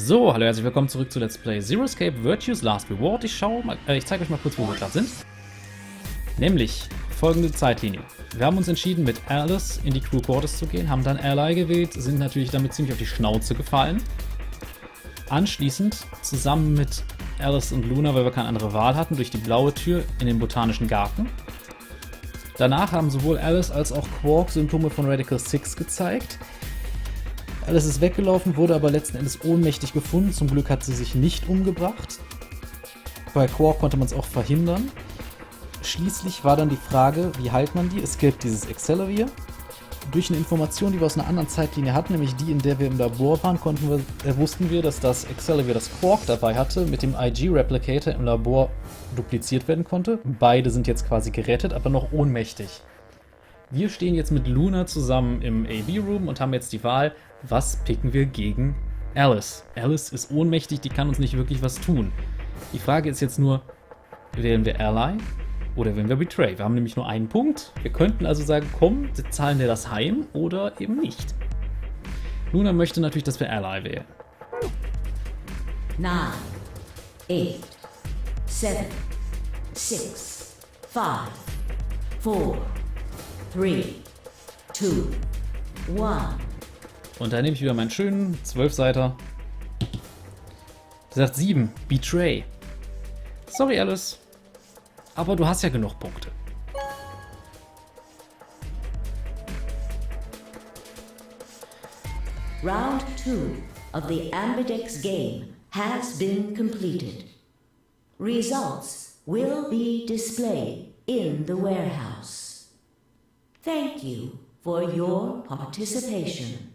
So, hallo, herzlich willkommen zurück zu Let's Play Zero Escape Virtue's Last Reward. Ich zeige euch mal kurz, wo wir gerade sind. Nämlich folgende Zeitlinie. Wir haben uns entschieden, mit Alice in die Crew Quarters zu gehen, haben dann Ally gewählt, sind natürlich damit ziemlich auf die Schnauze gefallen. Anschließend, zusammen mit Alice und Luna, weil wir keine andere Wahl hatten, durch die blaue Tür in den Botanischen Garten. Danach haben sowohl Alice als auch Quark Symptome von Radical 6 gezeigt. Alice ist weggelaufen, wurde aber letzten Endes ohnmächtig gefunden. Zum Glück hat sie sich nicht umgebracht. Bei Quark konnte man es auch verhindern. Schließlich war dann die Frage, wie heilt man die? Es gibt dieses Accelerator. Durch eine Information, die wir aus einer anderen Zeitlinie hatten, nämlich die, in der wir im Labor waren, wussten wir, dass das Accelerator, das Quark dabei hatte, mit dem IG-Replicator im Labor dupliziert werden konnte. Beide sind jetzt quasi gerettet, aber noch ohnmächtig. Wir stehen jetzt mit Luna zusammen im AB-Room und haben jetzt die Wahl, was picken wir gegen Alice. Alice ist ohnmächtig, die kann uns nicht wirklich was tun. Die Frage ist jetzt nur, wählen wir Ally oder wählen wir Betray? Wir haben nämlich nur einen Punkt. Wir könnten also sagen, komm, zahlen wir das heim oder eben nicht. Luna möchte natürlich, dass wir Ally wählen. 9, 8, 7, 6, 5, 4, 3, 2, 1. Und da nehme ich wieder meinen schönen 12-Seiter. Der sagt 7, Betray. Sorry, Alice. Aber du hast ja genug Punkte. Round 2 of the MAGIX game has been completed. Results will be displayed in the warehouse. Thank you for your participation.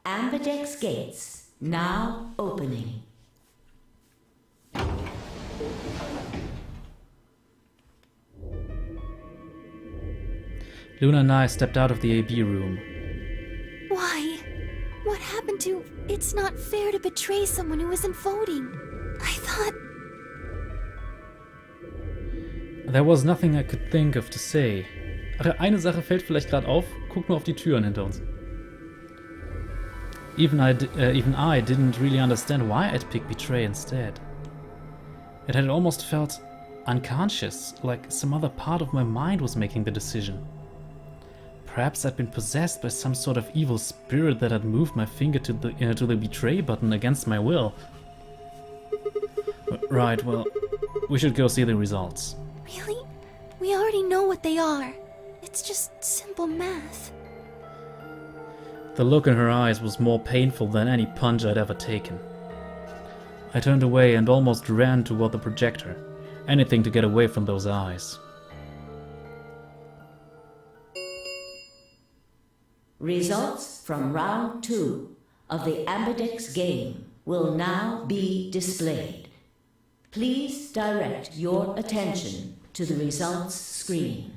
MAGIX gates now opening. Luna and I stepped out of the AB room. Why? What happened to... It's not fair to betray someone who isn't voting. I thought... There was nothing I could think of to say. Ach, eine Sache fällt vielleicht gerade auf. Guck nur auf die Türen hinter uns. Even I didn't really understand why I'd pick Betray instead. It had almost felt unconscious, like some other part of my mind was making the decision. Perhaps I'd been possessed by some sort of evil spirit that had moved my finger to the Betray button against my will. Right, well, we should go see the results. Really? We already know what they are. It's just simple math. The look in her eyes was more painful than any punch I'd ever taken. I turned away and almost ran toward the projector. Anything to get away from those eyes. Results from round 2 of the MAGIX game will now be displayed. Please direct your attention to the results screen.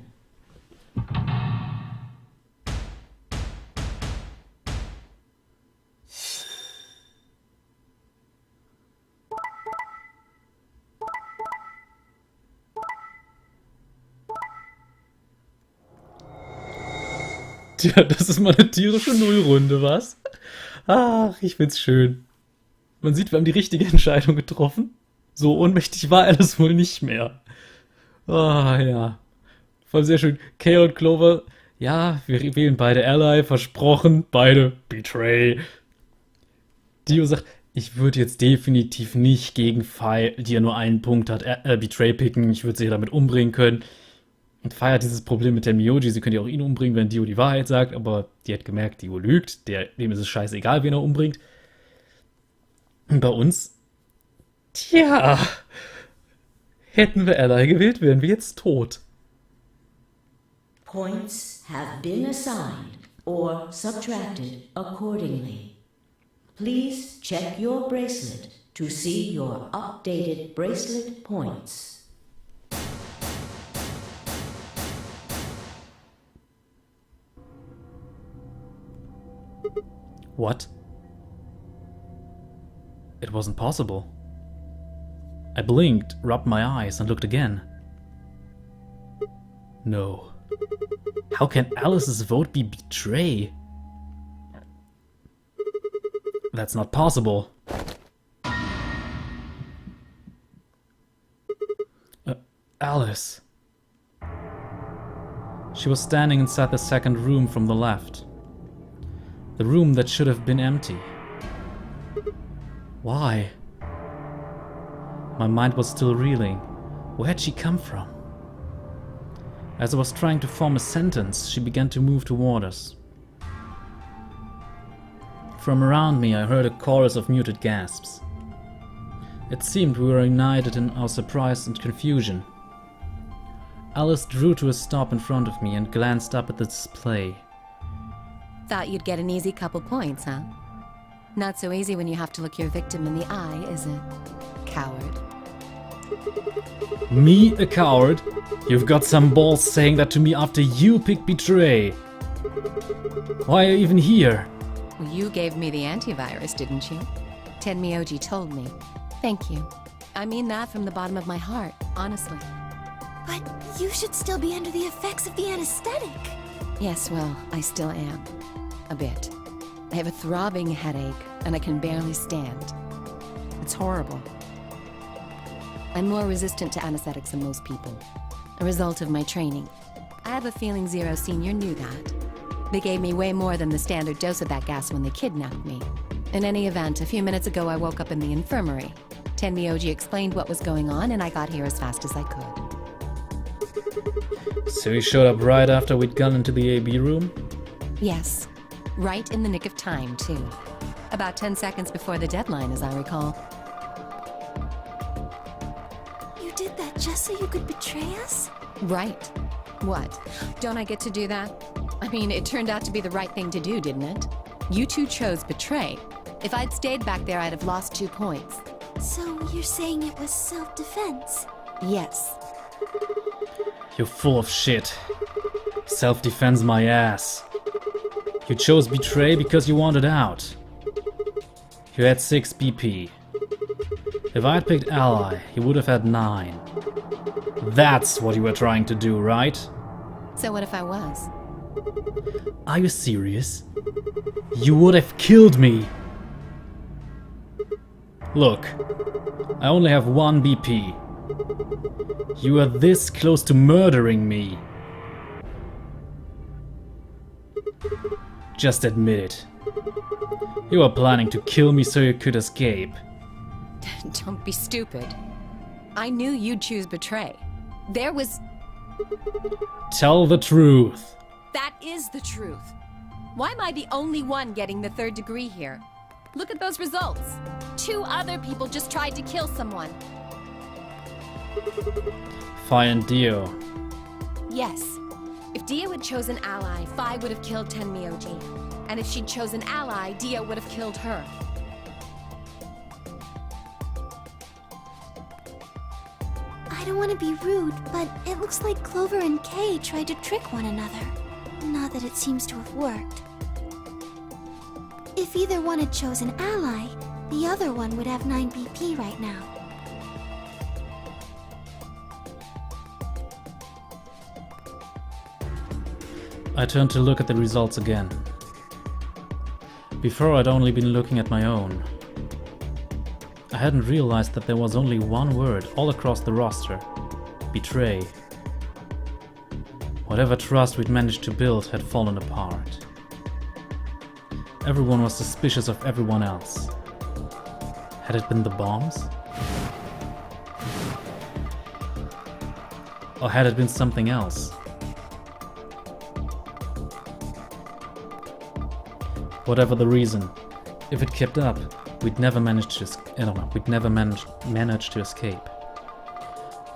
Tja, das ist mal eine tierische Nullrunde, was? Ach, ich find's schön. Man sieht, wir haben die richtige Entscheidung getroffen. So ohnmächtig war Alice wohl nicht mehr. Ah, ja. Voll sehr schön. Kay und Clover, ja, wir wählen beide Ally, versprochen, beide Betray. Dio sagt, ich würde jetzt definitiv nicht gegen Fire, die ja nur einen Punkt hat, Betray picken. Ich würde sie damit umbringen können. Und Fire hat dieses Problem mit der Myoji, sie könnte ja auch ihn umbringen, wenn Dio die Wahrheit sagt, aber die hat gemerkt, Dio lügt, dem ist es scheißegal, wen er umbringt. Und bei uns, tja, hätten wir Ally gewählt, wären wir jetzt tot. Points have been assigned or subtracted accordingly. Please check your bracelet to see your updated bracelet points. What? It wasn't possible. I blinked, rubbed my eyes, and looked again. No. How can Alice's vote be Betray? That's not possible. Alice. She was standing inside the second room from the left. The room that should have been empty. Why? My mind was still reeling. Where had she come from? As I was trying to form a sentence, she began to move toward us. From around me, I heard a chorus of muted gasps. It seemed we were united in our surprise and confusion. Alice drew to a stop in front of me and glanced up at the display. Thought you'd get an easy couple points, huh? Not so easy when you have to look your victim in the eye, is it? Coward. Me, a coward? You've got some balls saying that to me after you picked Betray. Why are you even here? Well, you gave me the antivirus, didn't you? Tenmyoji told me. Thank you. I mean that from the bottom of my heart, honestly. But you should still be under the effects of the anesthetic. Yes, well, I still am. A bit. I have a throbbing headache, and I can barely stand. It's horrible. I'm more resistant to anesthetics than most people. A result of my training. I have a feeling Zero Senior knew that. They gave me way more than the standard dose of that gas when they kidnapped me. In any event, a few minutes ago I woke up in the infirmary. Tenmyoji explained what was going on, and I got here as fast as I could. So you showed up right after we'd gone into the AB room? Yes. Right in the nick of time, too. About 10 seconds before the deadline, as I recall. You did that just so you could betray us? Right. What? Don't I get to do that? I mean, it turned out to be the right thing to do, didn't it? You two chose betray. If I'd stayed back there, I'd have lost 2 points. So you're saying it was self-defense? Yes. You're full of shit. Self-defense my ass. You chose Betray because you wanted out. You had 6 BP. If I'd picked Ally, you would have had 9. That's what you were trying to do, right? So what if I was? Are you serious? You would have killed me. Look, I only have 1 BP. You are this close to murdering me. Just admit it. You were planning to kill me so you could escape. Don't be stupid. I knew you'd choose betray. There was... Tell the truth. That is the truth. Why am I the only one getting the 3rd degree here? Look at those results. 2 other people just tried to kill someone. Fi and Dio. Yes. If Dio had chosen Ally, Fi would have killed Tenmyoji. And if she'd chosen Ally, Dio would have killed her. I don't want to be rude, but it looks like Clover and Kay tried to trick one another. Not that it seems to have worked. If either one had chosen Ally, the other one would have 9 BP right now. I turned to look at the results again. Before I'd only been looking at my own. I hadn't realized that there was only one word all across the roster. Betray. Whatever trust we'd managed to build had fallen apart. Everyone was suspicious of everyone else. Had it been the bombs? Or had it been something else? Whatever the reason, if it kept up, we'd never manage to escape.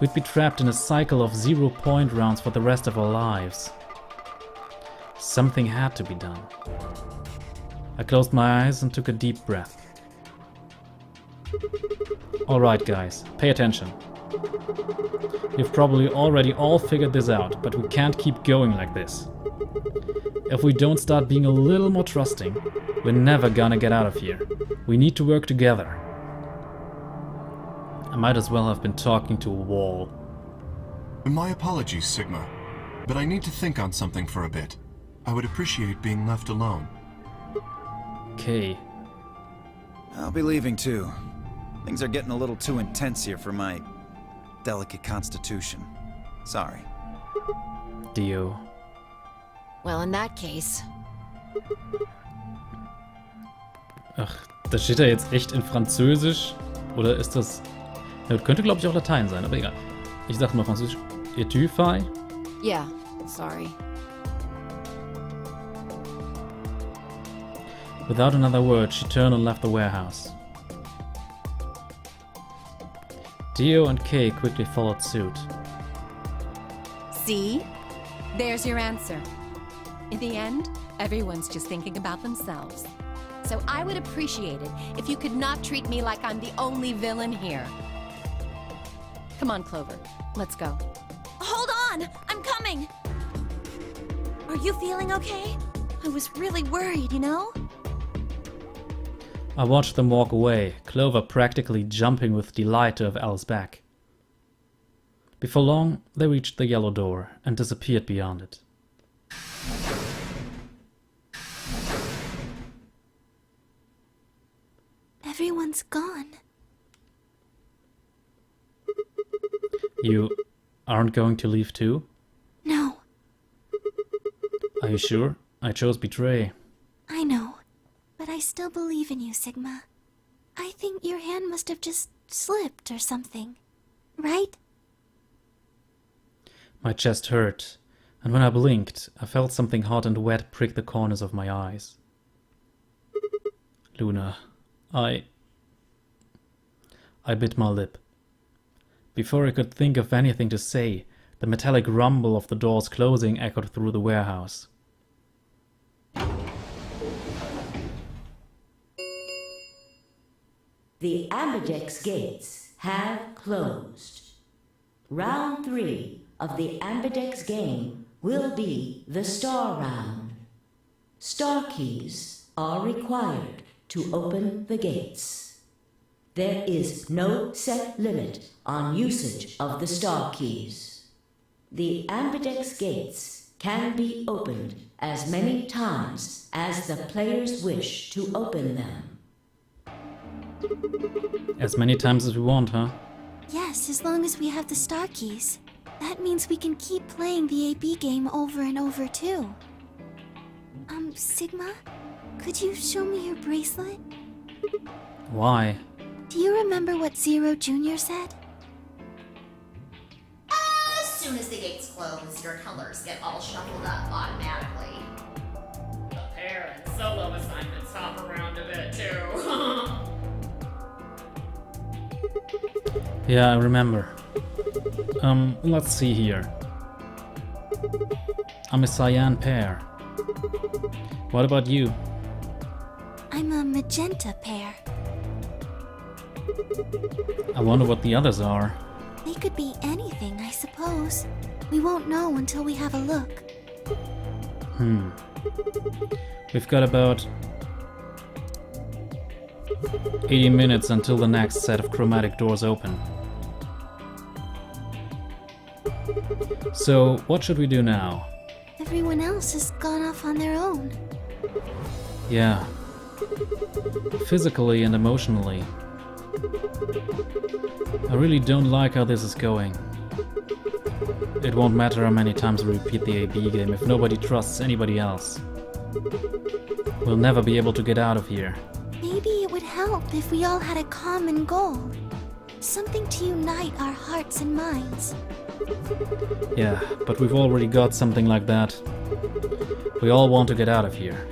We'd be trapped in a cycle of 0-point rounds for the rest of our lives. Something had to be done. I closed my eyes and took a deep breath. Alright guys, pay attention. You've probably already all figured this out, but we can't keep going like this. If we don't start being a little more trusting, we're never gonna get out of here. We need to work together. I might as well have been talking to a wall. My apologies, Sigma, but I need to think on something for a bit. I would appreciate being left alone. Okay. I'll be leaving too. Things are getting a little too intense here for my delicate constitution. Sorry. Dio. Well, in that case, Ach, das steht da jetzt echt in Französisch? Oder ist das... Ja, könnte, glaube ich, auch Latein sein, aber egal. Ich sag mal Französisch. Es-tu fai? yeah, sorry. Without another word, she turned and left the warehouse. Dio and Kay quickly followed suit. See? There's your answer. In the end, everyone's just thinking about themselves. So I would appreciate it if you could not treat me like I'm the only villain here. Come on, Clover. Let's go. Hold on! I'm coming! Are you feeling okay? I was really worried, you know? I watched them walk away, Clover practically jumping with delight to have Alice back. Before long, they reached the yellow door and disappeared beyond it. Everyone's gone. You aren't going to leave too? No, Are you sure? I chose betray. I know. But I still believe in you, Sigma. I think your hand must have just slipped or something. Right? My chest hurt, and when I blinked, I felt something hot and wet prick the corners of my eyes. Luna, I bit my lip. Before I could think of anything to say, the metallic rumble of the doors closing echoed through the warehouse. The Ambidex gates have closed. Round 3 of the Ambidex game will be the Star Round. Star keys are required to open the gates. There is no set limit on usage of the Star keys. The Ambidex gates can be opened as many times as the players wish to open them. As many times as we want, huh? Yes, as long as we have the star keys. That means we can keep playing the AB game over and over, too. Sigma? Could you show me your bracelet? Why? Do you remember what Zero Jr. said? As soon as the gates close, your colors get all shuffled up automatically. The pair and solo assignments hop around a bit too. Yeah, I remember. Let's see here. I'm a cyan pair. What about you? I'm a magenta pair. I wonder what the others are. They could be anything, I suppose. We won't know until we have a look. We've got about 80 minutes until the next set of chromatic doors open. So, what should we do now? Everyone else has gone off on their own. Yeah. Physically and emotionally. I really don't like how this is going. It won't matter how many times we repeat the AB game if nobody trusts anybody else. We'll never be able to get out of here. Maybe it would help if we all had a common goal. Something to unite our hearts and minds. Yeah, but we've already got something like that. We all want to get out of here.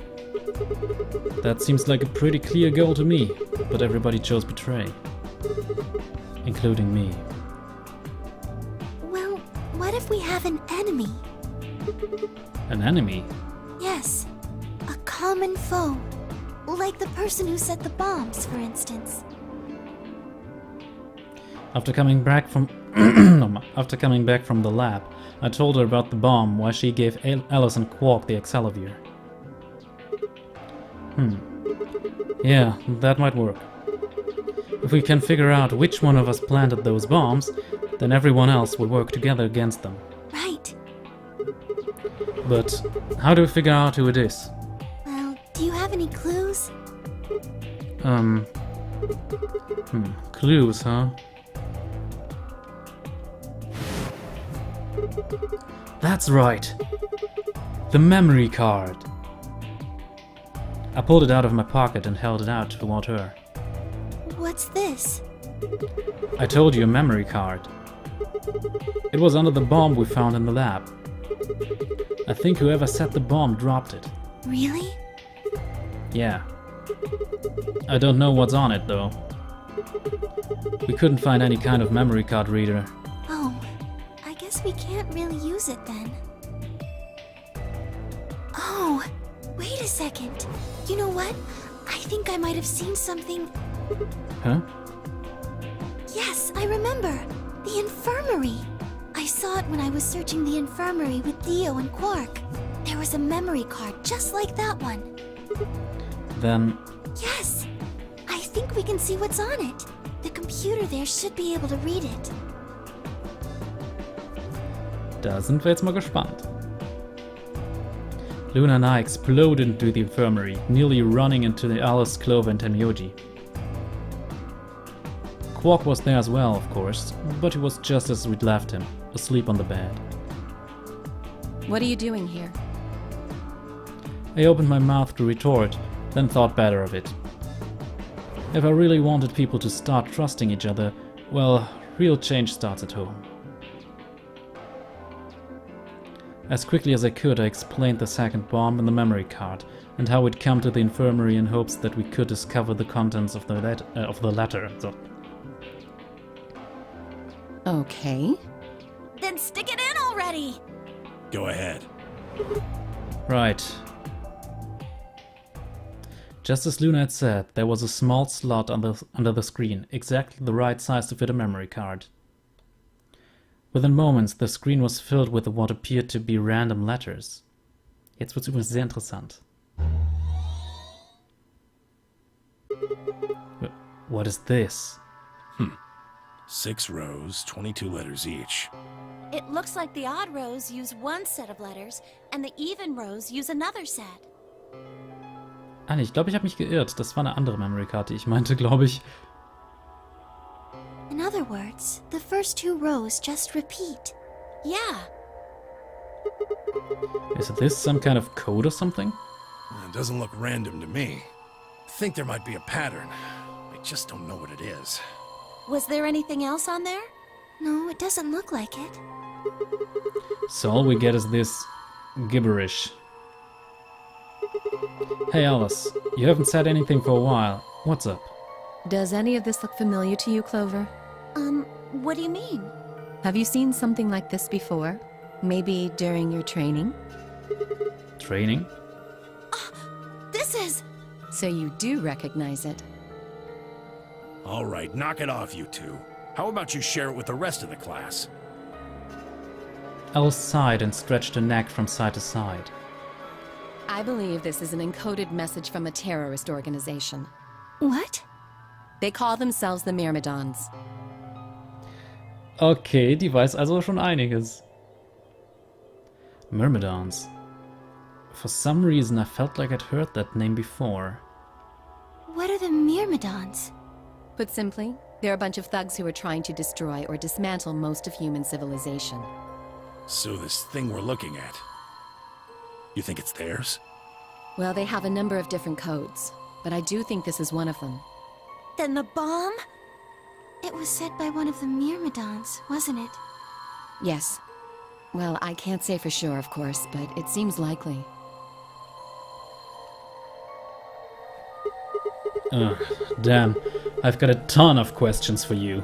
That seems like a pretty clear goal to me, but everybody chose betray. Including me. Well, what if we have an enemy? An enemy? Yes, a common foe. Like the person who set the bombs, for instance. After coming back from the lab, I told her about the bomb, why she gave Alice and Quark the Excelsior. Yeah, that might work. If we can figure out which one of us planted those bombs, then everyone else will work together against them. Right. But how do we figure out who it is? Well, do you have any clues? Clues, huh? That's right. The memory card. I pulled it out of my pocket and held it out toward her. What's this? I told you, a memory card. It was under the bomb we found in the lab. I think whoever set the bomb dropped it. Really? Yeah. I don't know what's on it, though. We couldn't find any kind of memory card reader. Oh, I guess we can't really use it then. Oh, wait a second. You know what? I think I might have seen something. Huh? Yes, I remember. The infirmary. I saw it when I was searching the infirmary with Dio and Quark. There was a memory card just like that one. Then... Yes! I think we can see what's on it. The computer there should be able to read it. Da sind wir jetzt mal gespannt. Luna and I exploded into the infirmary, nearly running into the Alice, Clover and Tenmyoji. Quark was there as well, of course, but he was just as we'd left him, asleep on the bed. What are you doing here? I opened my mouth to retort, then thought better of it. If I really wanted people to start trusting each other, well, real change starts at home. As quickly as I could, I explained the second bomb and the memory card, and how we'd come to the infirmary in hopes that we could discover the contents of the letter. So. Okay. Then stick it in already! Go ahead. Right. Just as Luna had said, there was a small slot under the screen, exactly the right size to fit a memory card. Within moments, the screen was filled with what appeared to be random letters. Jetzt wird's übrigens sehr interessant. What is this? 6 rows, 22 letters each. It looks like the odd rows use one set of letters and the even rows use another set. Ah, nee, ich glaube, ich habe mich geirrt. Das war eine andere Memory Card, die ich meinte, glaube ich. In other words, the first 2 rows just repeat. Yeah. Is this some kind of code or something? It doesn't look random to me. I think there might be a pattern. I just don't know what it is. Was there anything else on there? No, it doesn't look like it. So all we get is this gibberish. Hey Alice, you haven't said anything for a while. What's up? Does any of this look familiar to you, Clover? What do you mean? Have you seen something like this before? Maybe during your training? Training? This is... So you do recognize it. All right, knock it off, you two. How about you share it with the rest of the class? Alice sighed and stretched her neck from side to side. I believe this is an encoded message from a terrorist organization. What? They call themselves the Myrmidons. Okay, die weiß also schon einiges. Myrmidons. For some reason I felt like I'd heard that name before. What are the Myrmidons? Put simply, they're a bunch of thugs who are trying to destroy or dismantle most of human civilization. So this thing we're looking at, you think it's theirs? Well, they have a number of different codes, but I do think this is one of them. Then the bomb? It was said by one of the Myrmidons, wasn't it? Yes. Well, I can't say for sure, of course, but it seems likely. Ugh, damn. I've got a ton of questions for you.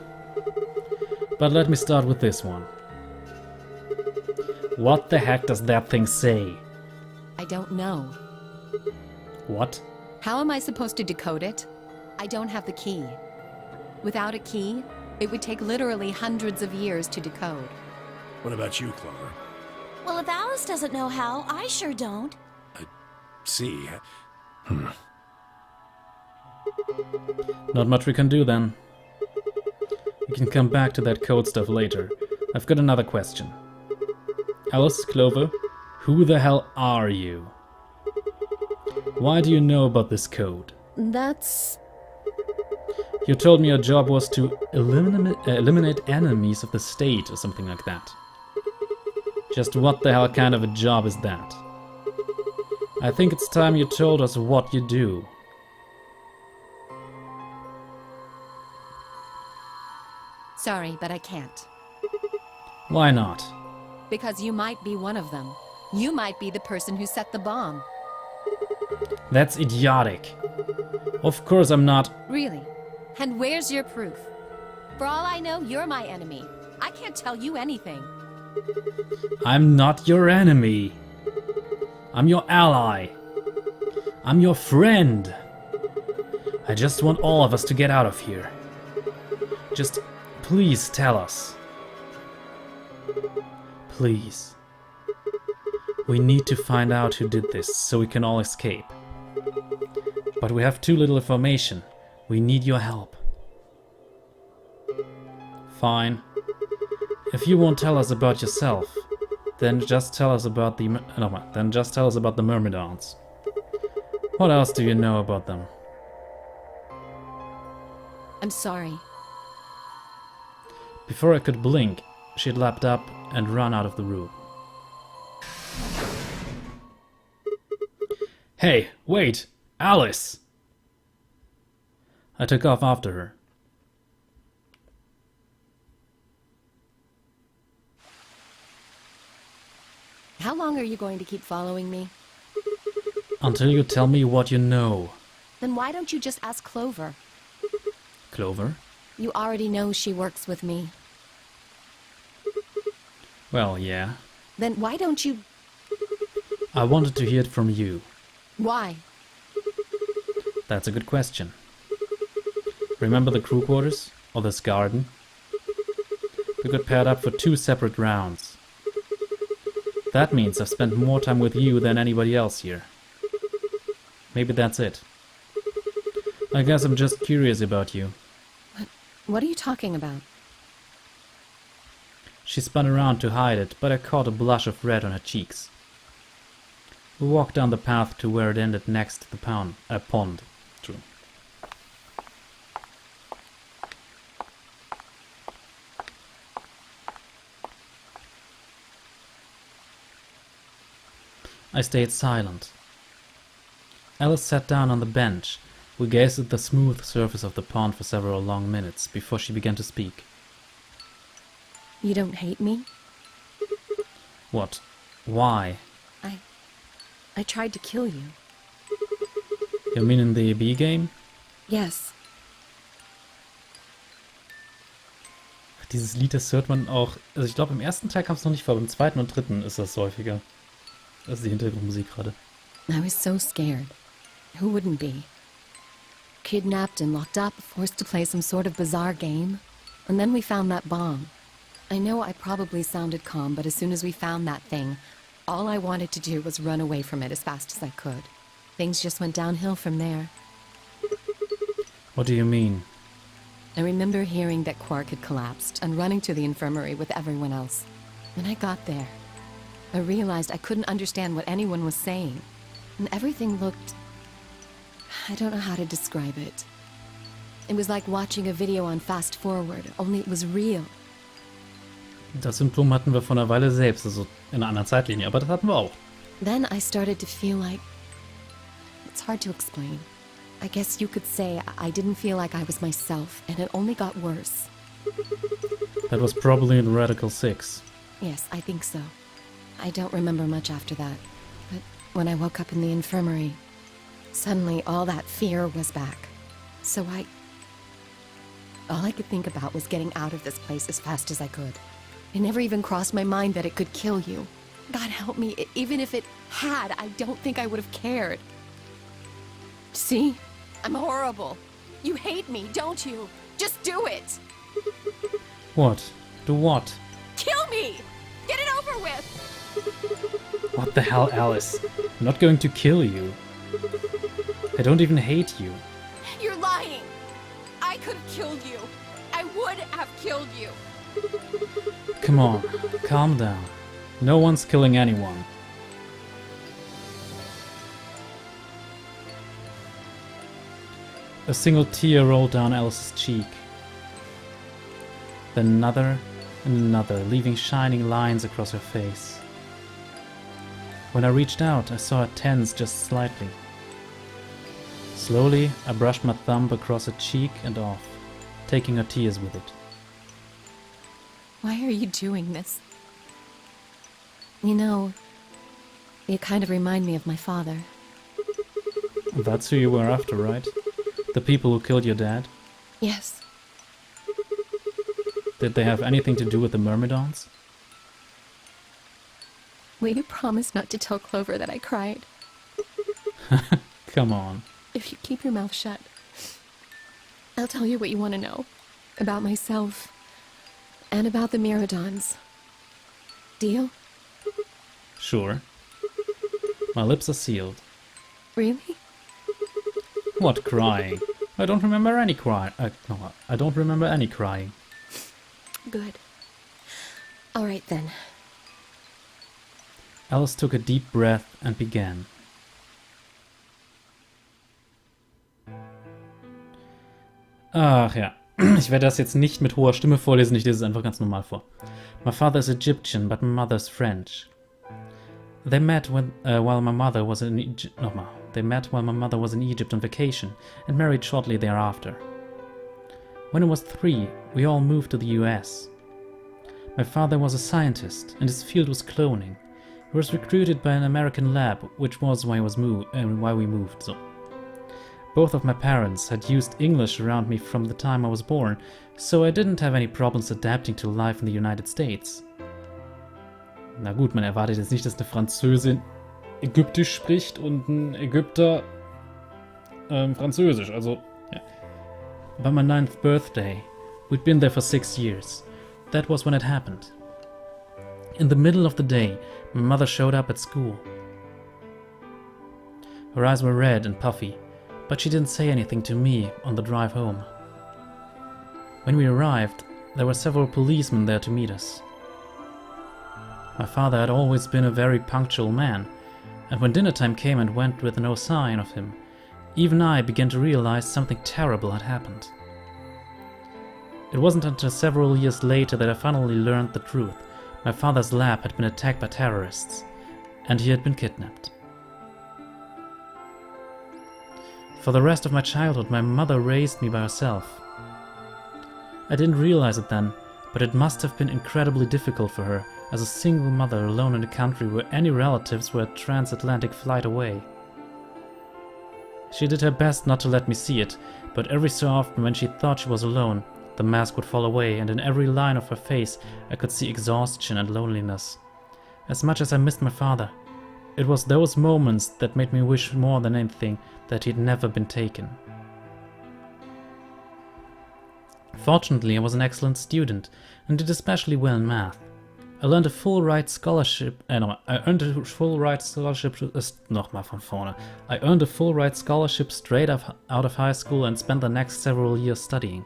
But let me start with this one. What the heck does that thing say? I don't know. What? How am I supposed to decode it? I don't have the key. Without a key, it would take literally hundreds of years to decode. What about you, Clover? Well, if Alice doesn't know how, I sure don't. See. Not much we can do then. We can come back to that code stuff later. I've got another question. Alice, Clover, who the hell are you? Why do you know about this code? That's... You told me your job was to eliminate enemies of the state or something like that. Just what the hell kind of a job is that? I think it's time you told us what you do. Sorry, but I can't. Why not? Because you might be one of them. You might be the person who set the bomb. That's idiotic. Of course I'm not. Really? And where's your proof? For all I know, you're my enemy. I can't tell you anything. I'm not your enemy. I'm your ally. I'm your friend. I just want all of us to get out of here. Just please tell us. Please. We need to find out who did this so we can all escape. But we have too little information. We need your help. Fine. If you won't tell us about yourself, then just tell us about the Myrmidons. What else do you know about them? I'm sorry. Before I could blink, she'd lapped up and run out of the room. Hey, wait! Alice! I took off after her. How long are you going to keep following me? Until you tell me what you know. Then why don't you just ask Clover? Clover? You already know she works with me. Well, yeah. Then why don't you... I wanted to hear it from you. Why? That's a good question. Remember the crew quarters? Or this garden? We got paired up for 2 separate rounds. That means I've spent more time with you than anybody else here. Maybe that's it. I guess I'm just curious about you. What are you talking about? She spun around to hide it, but I caught a blush of red on her cheeks. We walked down the path to where it ended next to the pond. True. I stayed silent. Alice sat down on the bench. We gazed at the smooth surface of the pond for several long minutes before she began to speak. You don't hate me? What? Why? I tried to kill you. You mean in the B game? Yes. Dieses Lied, das hört man auch, also ich glaube im ersten Teil kam es noch nicht vor, beim zweiten und dritten ist das häufiger. Das ist die Hintergrundmusik gerade. I was so scared. Who wouldn't be? Kidnapped and locked up, forced to play some sort of bizarre game. And then we found that bomb. I know I probably sounded calm, but as soon as we found that thing, all I wanted to do was run away from it as fast as I could. Things just went downhill from there. What do you mean? I remember hearing that Quark had collapsed and running to the infirmary with everyone else. When I got there, I realized I couldn't understand what anyone was saying. And everything looked... I don't know how to describe it. It was like watching a video on fast forward, only it was real. Das Symptom hatten wir vor einer Weile selbst, also in einer anderen Zeitlinie, aber das hatten wir auch. Then I started to feel like... It's hard to explain. I guess you could say I didn't feel like I was myself, and it only got worse. That was probably in Radical 6. Yes, I think so. I don't remember much after that. But when I woke up in the infirmary, suddenly all that fear was back. So all I could think about was getting out of this place as fast as I could. It never even crossed my mind that it could kill you. God help me, even if it had, I don't think I would have cared. See? I'm horrible. You hate me, don't you? Just do it! What? Do what? Kill me! Get it over with! What the hell, Alice? I'm not going to kill you. I don't even hate you. You're lying! I could have killed you. I would have killed you. Come on, calm down. No one's killing anyone. A single tear rolled down Alice's cheek. Then another and another, leaving shining lines across her face. When I reached out, I saw it tense just slightly. Slowly, I brushed my thumb across her cheek and off, taking her tears with it. Why are you doing this? You know, you kind of remind me of my father. That's who you were after, right? The people who killed your dad? Yes. Did they have anything to do with the Myrmidons? Will you promise not to tell Clover that I cried? Come on. If you keep your mouth shut, I'll tell you what you want to know. About myself. And about the Myrmidons. Deal? Sure. My lips are sealed. Really? What crying? I don't remember any crying. No, I don't remember any crying. Good. All right then. Alice took a deep breath and began. Ach ja, ich werde das jetzt nicht mit hoher Stimme vorlesen, ich lese es einfach ganz normal vor. My father is Egyptian, but my mother's French. They met while my mother was in Egypt on vacation and married shortly thereafter. When I was 3, we all moved to the US. My father was a scientist, and his field was cloning. He was recruited by an American lab, which was why we moved. So, both of my parents had used English around me from the time I was born, so I didn't have any problems adapting to life in the United States. Na gut, man erwartet jetzt nicht, dass eine Französin Ägyptisch spricht und ein Ägypter Französisch, also ja. By my 9th birthday, we'd been there for 6 years. That was when it happened. In the middle of the day, my mother showed up at school. Her eyes were red and puffy, but she didn't say anything to me on the drive home. When we arrived, there were several policemen there to meet us. My father had always been a very punctual man, and when dinner time came and went with no sign of him, even I began to realize something terrible had happened. It wasn't until several years later that I finally learned the truth. My father's lab had been attacked by terrorists, and he had been kidnapped. For the rest of my childhood, my mother raised me by herself. I didn't realize it then, but it must have been incredibly difficult for her as a single mother alone in a country where any relatives were a transatlantic flight away. She did her best not to let me see it, but every so often when she thought she was alone, the mask would fall away, and in every line of her face I could see exhaustion and loneliness. As much as I missed my father, it was those moments that made me wish more than anything that he'd never been taken. Fortunately, I was an excellent student and did especially well in math. I earned a full ride scholarship. I earned a full ride scholarship straight out of high school and spent the next several years studying.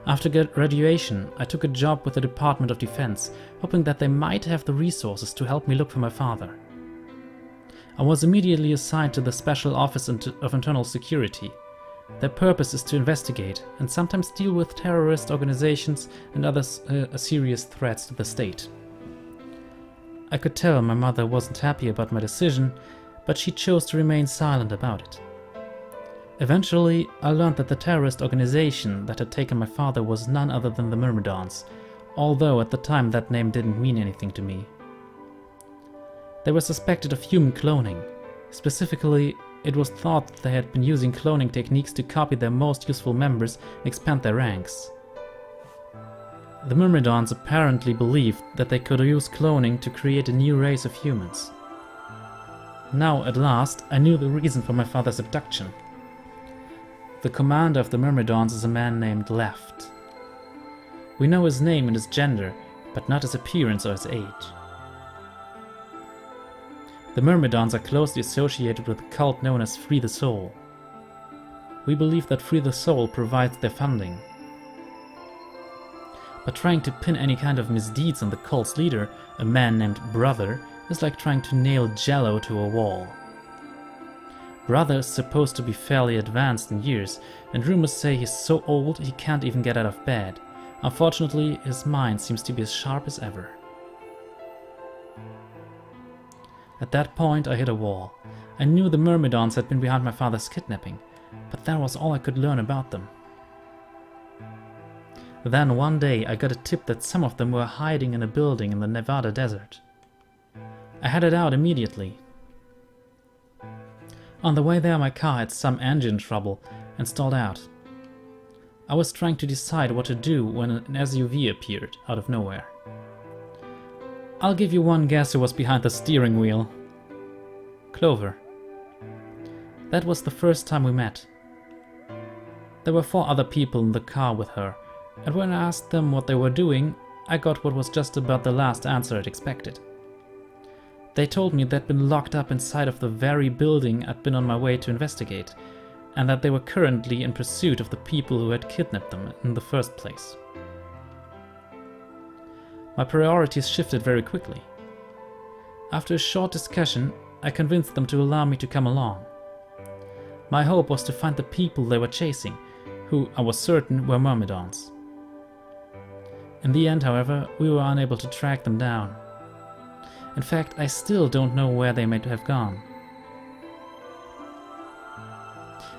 After graduation, I took a job with the Department of Defense, hoping that they might have the resources to help me look for my father. I was immediately assigned to the Special Office of Internal Security. Their purpose is to investigate and sometimes deal with terrorist organizations and other serious threats to the state. I could tell my mother wasn't happy about my decision, but she chose to remain silent about it. Eventually, I learned that the terrorist organization that had taken my father was none other than the Myrmidons, although at the time that name didn't mean anything to me. They were suspected of human cloning. Specifically, it was thought that they had been using cloning techniques to copy their most useful members and expand their ranks. The Myrmidons apparently believed that they could use cloning to create a new race of humans. Now, at last, I knew the reason for my father's abduction. The commander of the Myrmidons is a man named Left. We know his name and his gender, but not his appearance or his age. The Myrmidons are closely associated with a cult known as Free the Soul. We believe that Free the Soul provides their funding. But trying to pin any kind of misdeeds on the cult's leader, a man named Brother, is like trying to nail Jello to a wall. Brother is supposed to be fairly advanced in years, and rumors say he's so old he can't even get out of bed. Unfortunately, his mind seems to be as sharp as ever. At that point, I hit a wall. I knew the Myrmidons had been behind my father's kidnapping, but that was all I could learn about them. Then one day, I got a tip that some of them were hiding in a building in the Nevada desert. I headed out immediately. On the way there, my car had some engine trouble and stalled out. I was trying to decide what to do when an SUV appeared out of nowhere. I'll give you one guess who was behind the steering wheel. Clover. That was the first time we met. There were 4 other people in the car with her, and when I asked them what they were doing, I got what was just about the last answer I'd expected. They told me they'd been locked up inside of the very building I'd been on my way to investigate, and that they were currently in pursuit of the people who had kidnapped them in the first place. My priorities shifted very quickly. After a short discussion, I convinced them to allow me to come along. My hope was to find the people they were chasing, who I was certain were Myrmidons. In the end, however, we were unable to track them down. In fact, I still don't know where they may have gone.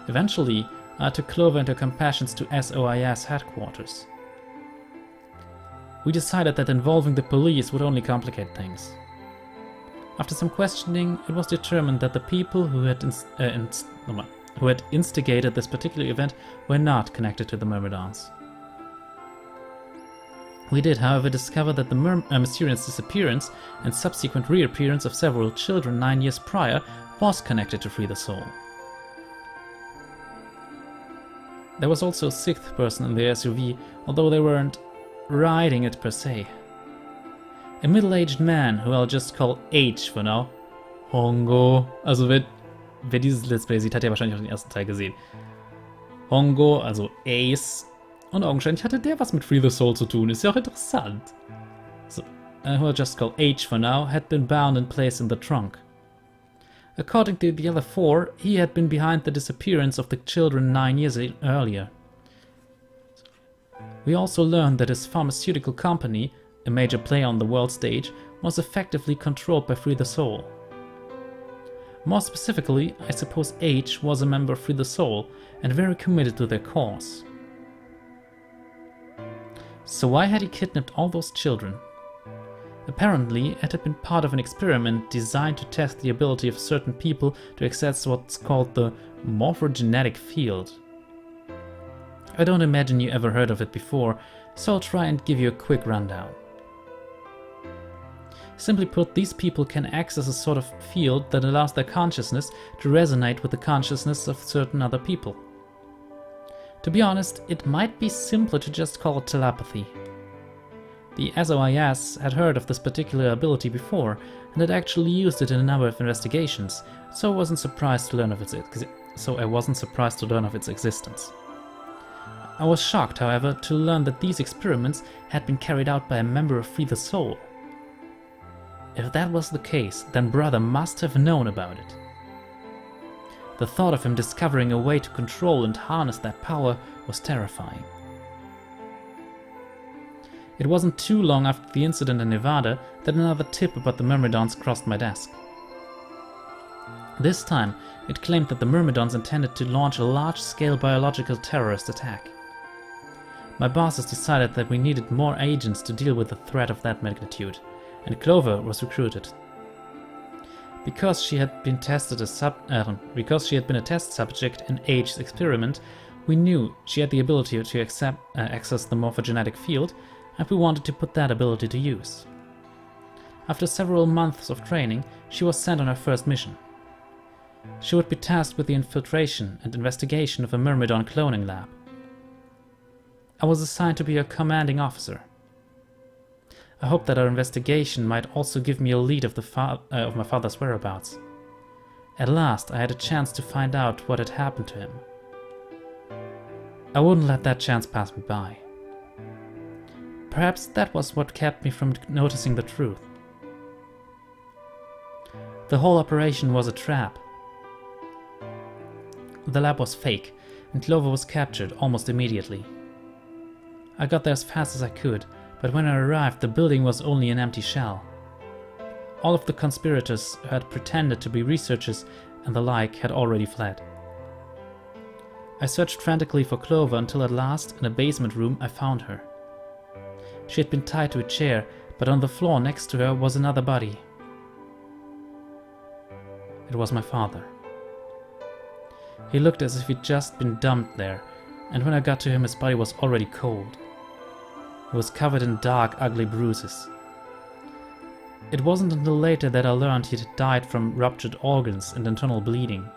Eventually, I took Clover into Compassion's to SOIS headquarters. We decided that involving the police would only complicate things. After some questioning, it was determined that the people who had instigated this particular event were not connected to the Myrmidons. We did, however, discover that the mysterious disappearance and subsequent reappearance of several children 9 years prior was connected to Free the Soul. There was also a 6th person in the SUV, although they weren't riding it per se. A middle-aged man, who I'll just call H for now. Hongo. Also wer dieses Let's Play sieht, hat ja wahrscheinlich auch den ersten Teil gesehen. Hongo, also Ace. Und augenscheinlich hatte der was mit Free the Soul zu tun. Ist ja auch interessant. So, who I'll just call H for now, had been bound and placed in the trunk. According to the other 4, he had been behind the disappearance of the children 9 years earlier. We also learned that his pharmaceutical company, a major player on the world stage, was effectively controlled by Free the Soul. More specifically, I suppose H was a member of Free the Soul and very committed to their cause. So why had he kidnapped all those children? Apparently, it had been part of an experiment designed to test the ability of certain people to access what's called the morphogenetic field. I don't imagine you ever heard of it before, so I'll try and give you a quick rundown. Simply put, these people can access a sort of field that allows their consciousness to resonate with the consciousness of certain other people. To be honest, it might be simpler to just call it telepathy. The SOIS had heard of this particular ability before, and had actually used it in a number of investigations, so I wasn't surprised to learn of its existence. I was shocked, however, to learn that these experiments had been carried out by a member of Free the Soul. If that was the case, then Brother must have known about it. The thought of him discovering a way to control and harness that power was terrifying. It wasn't too long after the incident in Nevada that another tip about the Myrmidons crossed my desk. This time, it claimed that the Myrmidons intended to launch a large-scale biological terrorist attack. My bosses decided that we needed more agents to deal with a threat of that magnitude, and Clover was recruited. Because she had been a test subject in H's experiment, we knew she had the ability to access the morphogenetic field, and we wanted to put that ability to use. After several months of training, she was sent on her first mission. She would be tasked with the infiltration and investigation of a Myrmidon cloning lab. I was assigned to be her commanding officer. I hoped that our investigation might also give me a lead of my father's whereabouts. At last, I had a chance to find out what had happened to him. I wouldn't let that chance pass me by. Perhaps that was what kept me from noticing the truth. The whole operation was a trap. The lab was fake, and Clover was captured almost immediately. I got there as fast as I could, but when I arrived, the building was only an empty shell. All of the conspirators who had pretended to be researchers and the like had already fled. I searched frantically for Clover until at last, in a basement room, I found her. She had been tied to a chair, but on the floor next to her was another body. It was my father. He looked as if he'd just been dumped there, and when I got to him his body was already cold. He was covered in dark, ugly bruises. It wasn't until later that I learned he'd died from ruptured organs and internal bleeding.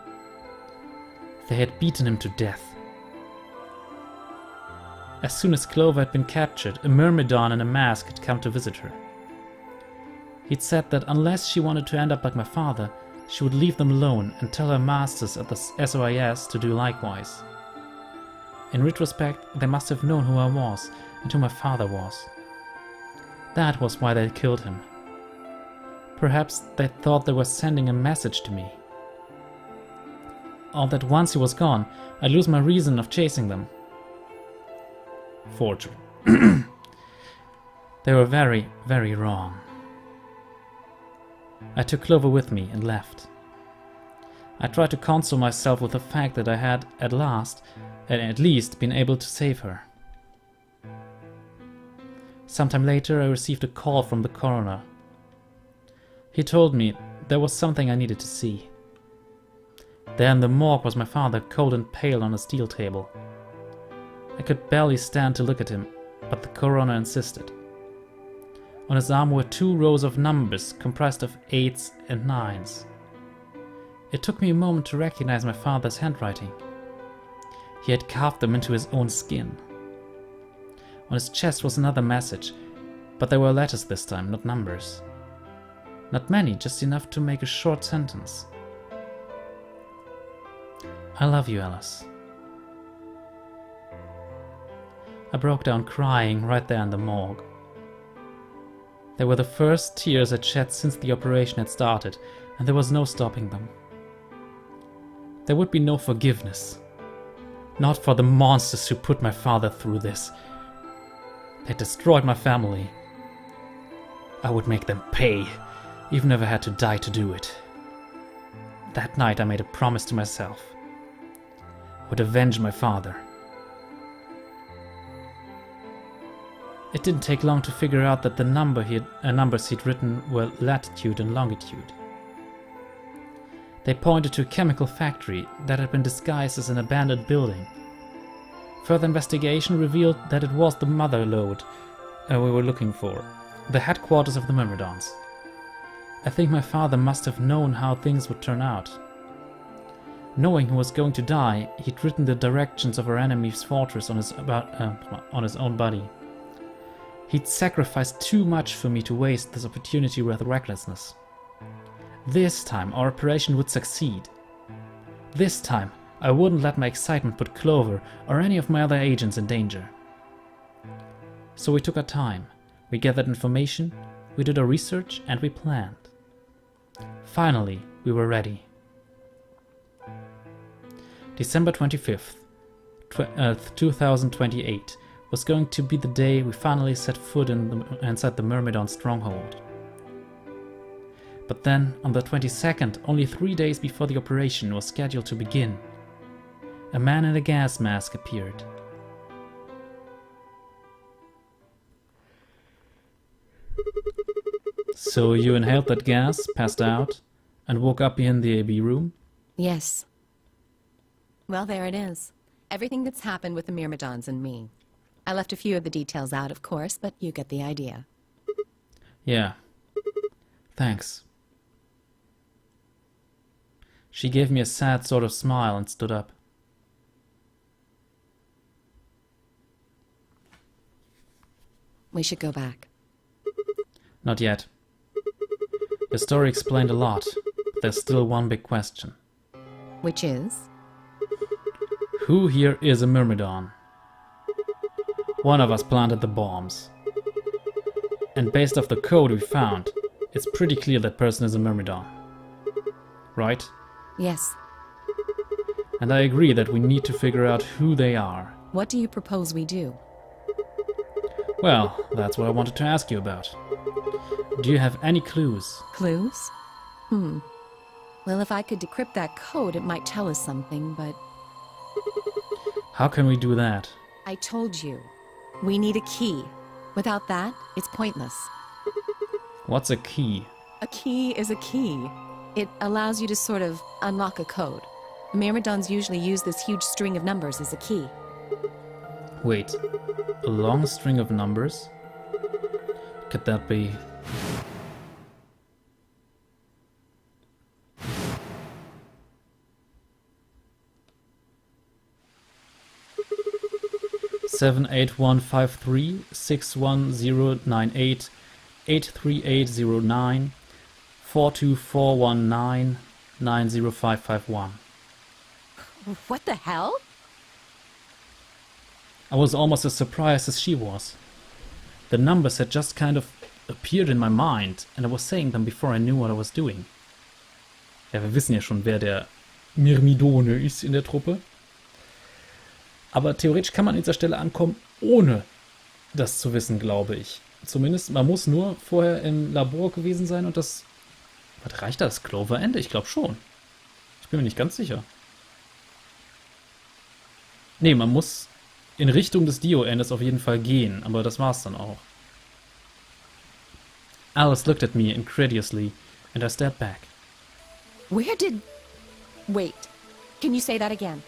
They had beaten him to death. As soon as Clover had been captured, a Myrmidon in a mask had come to visit her. He'd said that unless she wanted to end up like my father, she would leave them alone and tell her masters at the SOIS to do likewise. In retrospect, they must have known who I was and who my father was. That was why they killed him. Perhaps they thought they were sending a message to me. Or that once he was gone, I'd lose my reason of chasing them. Forgery. They were very, very wrong. I took Clover with me and left. I tried to console myself with the fact that I had, at least, been able to save her. Sometime later, I received a call from the coroner. He told me there was something I needed to see. There in the morgue was my father, cold and pale on a steel table. I could barely stand to look at him, but the coroner insisted. On his arm were 2 rows of numbers comprised of 8s and 9s. It took me a moment to recognize my father's handwriting. He had carved them into his own skin. On his chest was another message, but there were letters this time, not numbers. Not many, just enough to make a short sentence. I love you, Alice. I broke down crying right there in the morgue. They were the first tears I'd shed since the operation had started, and there was no stopping them. There would be no forgiveness. Not for the monsters who put my father through this. They destroyed my family. I would make them pay, even if I had to die to do it. That night I made a promise to myself. I would avenge my father. It didn't take long to figure out that the numbers he'd written were latitude and longitude. They pointed to a chemical factory that had been disguised as an abandoned building. Further investigation revealed that it was the mother lode we were looking for, the headquarters of the Myrmidons. I think my father must have known how things would turn out. Knowing he was going to die, he'd written the directions of our enemy's fortress on his own body. He'd sacrificed too much for me to waste this opportunity with recklessness. This time our operation would succeed. This time I wouldn't let my excitement put Clover or any of my other agents in danger. So we took our time, we gathered information, we did our research, and we planned. Finally, we were ready. December 25th, 2028 was going to be the day we finally set foot inside the Myrmidon stronghold. But then, on the 22nd, only 3 days before the operation was scheduled to begin, a man in a gas mask appeared. So you inhaled that gas, passed out, and woke up in the AB room? Yes. Well, there it is. Everything that's happened with the Myrmidons and me. I left a few of the details out, of course, but you get the idea. Yeah. Thanks. She gave me a sad sort of smile and stood up. We should go back. Not yet. Your story explained a lot, but there's still one big question. Which is? Who here is a Myrmidon? One of us planted the bombs. And based off the code we found, it's pretty clear that person is a Myrmidon. Right? Yes. And I agree that we need to figure out who they are. What do you propose we do? Well, that's what I wanted to ask you about. Do you have any clues? Clues? Well, if I could decrypt that code, it might tell us something, but How can we do that? I told you. We need a key. Without that, it's pointless. What's a key? A key is a key. It allows you to sort of unlock a code. Myrmidons usually use this huge string of numbers as a key. Wait, a long string of numbers? Could that be... Seven 8153 61098 83809 42419 90551. What the hell? I was almost as surprised as she was. The numbers had just kind of appeared in my mind and I was saying them before I knew what I was doing. Ja, wir wissen ja schon, wer der Myrmidone ist in der Truppe. Aber theoretisch kann man an dieser Stelle ankommen, ohne das zu wissen, glaube ich. Zumindest, man muss nur vorher im Labor gewesen sein und das... Was reicht das? Clover End? Ich glaube schon. Ich bin mir nicht ganz sicher. Nee, man muss in Richtung des Dio-Endes auf jeden Fall gehen, aber das war's dann auch. Alice looked at me incredulously and I stepped back. Where did... Wait. Can you say that again?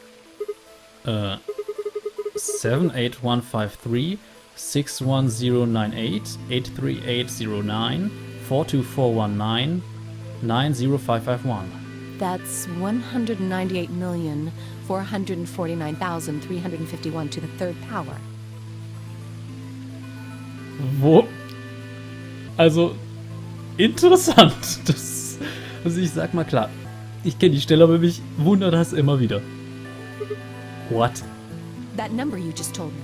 78153 61098 83809 42419 90551. That's 198,449,351 to the third power. Wo? Also, interessant. Das, also ich sag mal klar, ich kenne die Stelle, aber mich wundert das immer wieder. What? That number you just told me.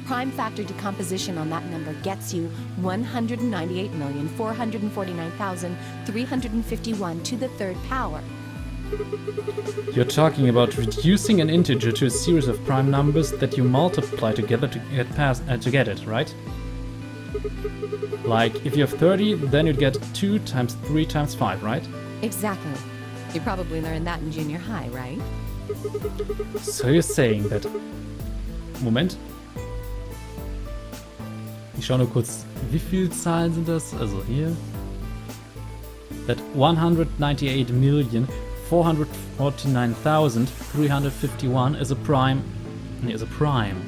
Prime factor decomposition on that number gets you 198,449,351 to the third power. You're talking about reducing an integer to a series of prime numbers that you multiply together to get it, right? Like, if you have 30, then you'd get 2 times 3 times 5, right? Exactly. You probably learned that in junior high, right? So you're saying that... Moment. Ich schaue nur kurz, wie viele Zahlen sind das? Also hier. That 198,449,351 is a prime... Nee, is a prime.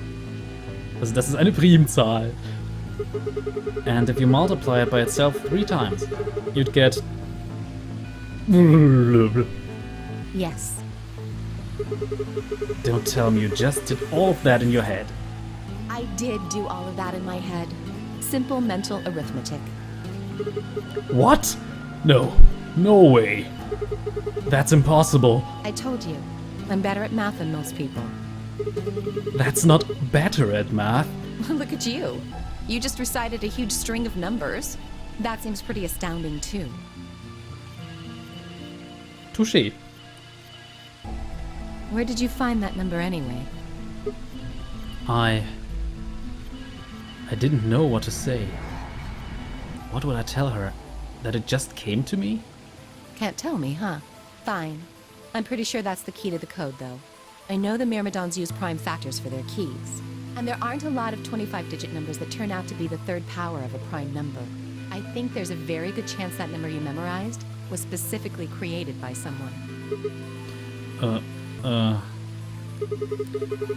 Also das ist eine Primzahl. And if you multiply it by itself 3 times, you'd get... Yes. Don't tell me you just did all of that in your head. I did do all of that in my head. Simple mental arithmetic. What? No. No way. That's impossible. I told you. I'm better at math than most people. That's not better at math. Look at you. You just recited a huge string of numbers. That seems pretty astounding, too. Touché. Where did you find that number anyway? I didn't know what to say. What would I tell her? That it just came to me? Can't tell me, huh? Fine. I'm pretty sure that's the key to the code, though. I know the Myrmidons use prime factors for their keys. And there aren't a lot of 25-digit numbers that turn out to be the third power of a prime number. I think there's a very good chance that number you memorized was specifically created by someone.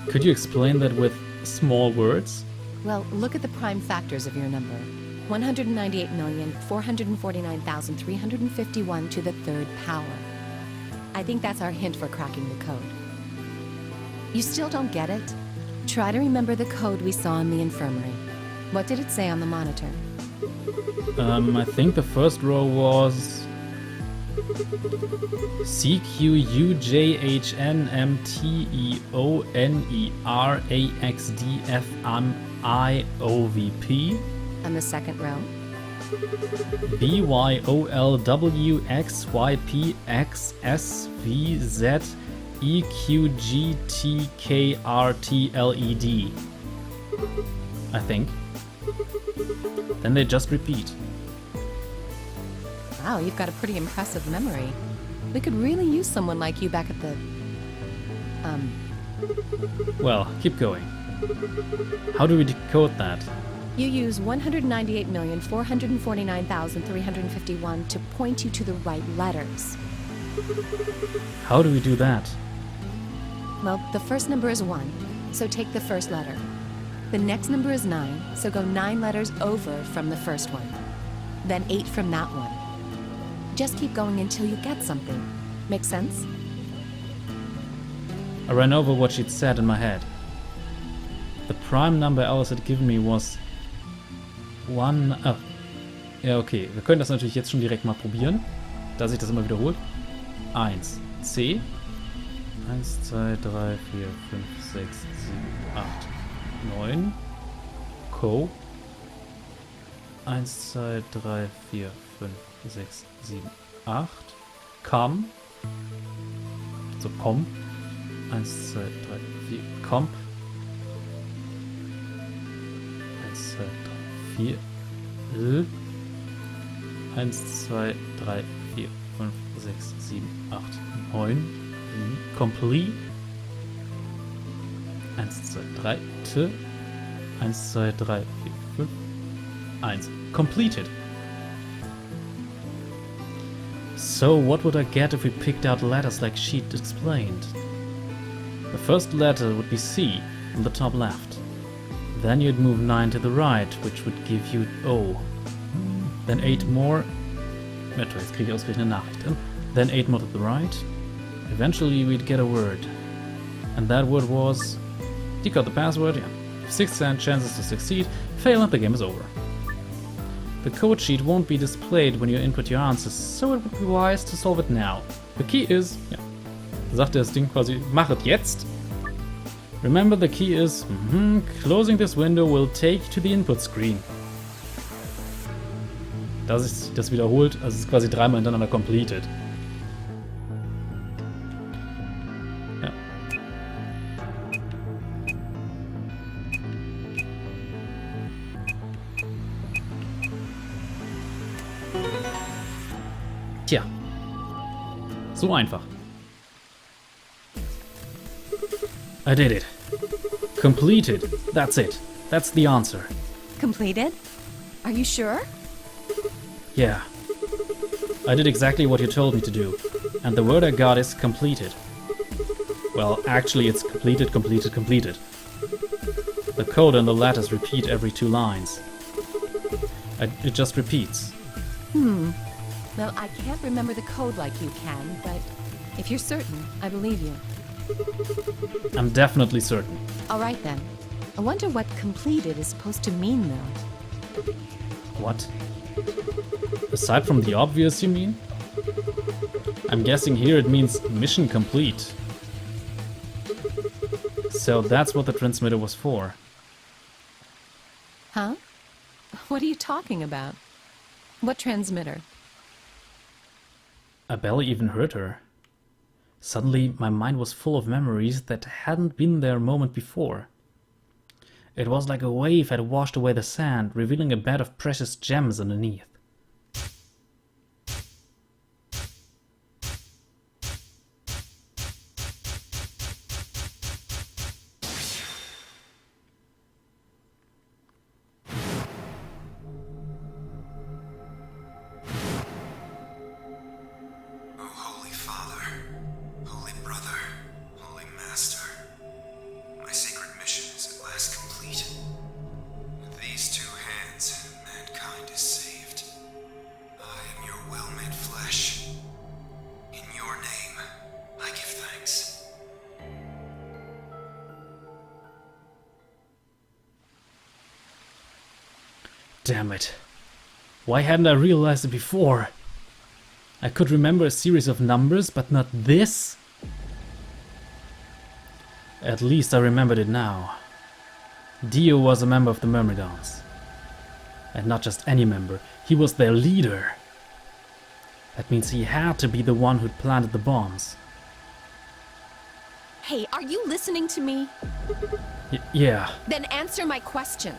Could you explain that with small words? Well, look at the prime factors of your number. 198,449,351 to the third power. I think that's our hint for cracking the code. You still don't get it? Try to remember the code we saw in the infirmary. What did it say on the monitor? I think the first row was... CQUJHNMTEONERAXDFMIOVP. And the second row? BYOLWXYPXSVZEQGTKRTLED. I think. Then they just repeat. Wow, you've got a pretty impressive memory. We could really use someone like you back at the... Well, keep going. How do we decode that? You use 198,449,351 to point you to the right letters. How do we do that? Well, the first number is 1, so take the first letter. The next number is 9, so go 9 letters over from the first one. Then 8 from that one. Just keep going until you get something. Make sense? I ran over what she'd said in my head. The prime number Alice had given me was 1... Ah. Ja, okay. Wir können das natürlich jetzt schon direkt mal probieren, da sich das immer wiederholt. 1. C. 1, 2, 3, 4, 5, 6, 7, 8, 9. Co. 1, 2, 3, 4, 5, 6, 7, 8. Com. So, com. 1, 2, 3, 4. Comp. 1, 2, 3, 4. L. 1, 2, 3, 4, 5, 6, 7, 8, 9. Complete. 1, 2, 3. T. 1, 2, 3, 4, 5. 1. Completed. So what would I get if we picked out letters like she'd explained? The first letter would be C on the top left. Then you'd move 9 to the right, which would give you O. Then 8 more. Jetzt kriege ich ausgerechnet eine Nachricht. Then 8 more to the right. Eventually we'd get a word. And that word was... Decode the password, yeah. 6% chances to succeed. Fail and the game is over. The code sheet won't be displayed when you input your answers, so it would be wise to solve it now. The key is... Ja. Sagt das Ding quasi, mach es jetzt. Remember the key is... closing this window will take you to the input screen. Das ist das wiederholt, also es ist quasi 3-mal hintereinander completed. Ja. Tja. So einfach. I did it. Completed. That's it. That's the answer. Completed? Are you sure? Yeah. I did exactly what you told me to do. And the word I got is completed. Well, actually it's completed, completed, completed. The code and the letters repeat every 2 lines. It just repeats. Well, I can't remember the code like you can, but if you're certain, I believe you. I'm definitely certain. All right then. I wonder what completed is supposed to mean, though. What? Aside from the obvious, you mean? I'm guessing here it means mission complete. So that's what the transmitter was for. Huh? What are you talking about? What transmitter? I barely even heard her. Suddenly, my mind was full of memories that hadn't been there a moment before. It was like a wave had washed away the sand, revealing a bed of precious gems underneath. Damn it. Why hadn't I realized it before? I could remember a series of numbers, but not this? At least I remembered it now. Dio was a member of the Myrmidons. And not just any member, he was their leader. That means he had to be the one who'd planted the bombs. Hey, are you listening to me? Yeah. Then answer my question.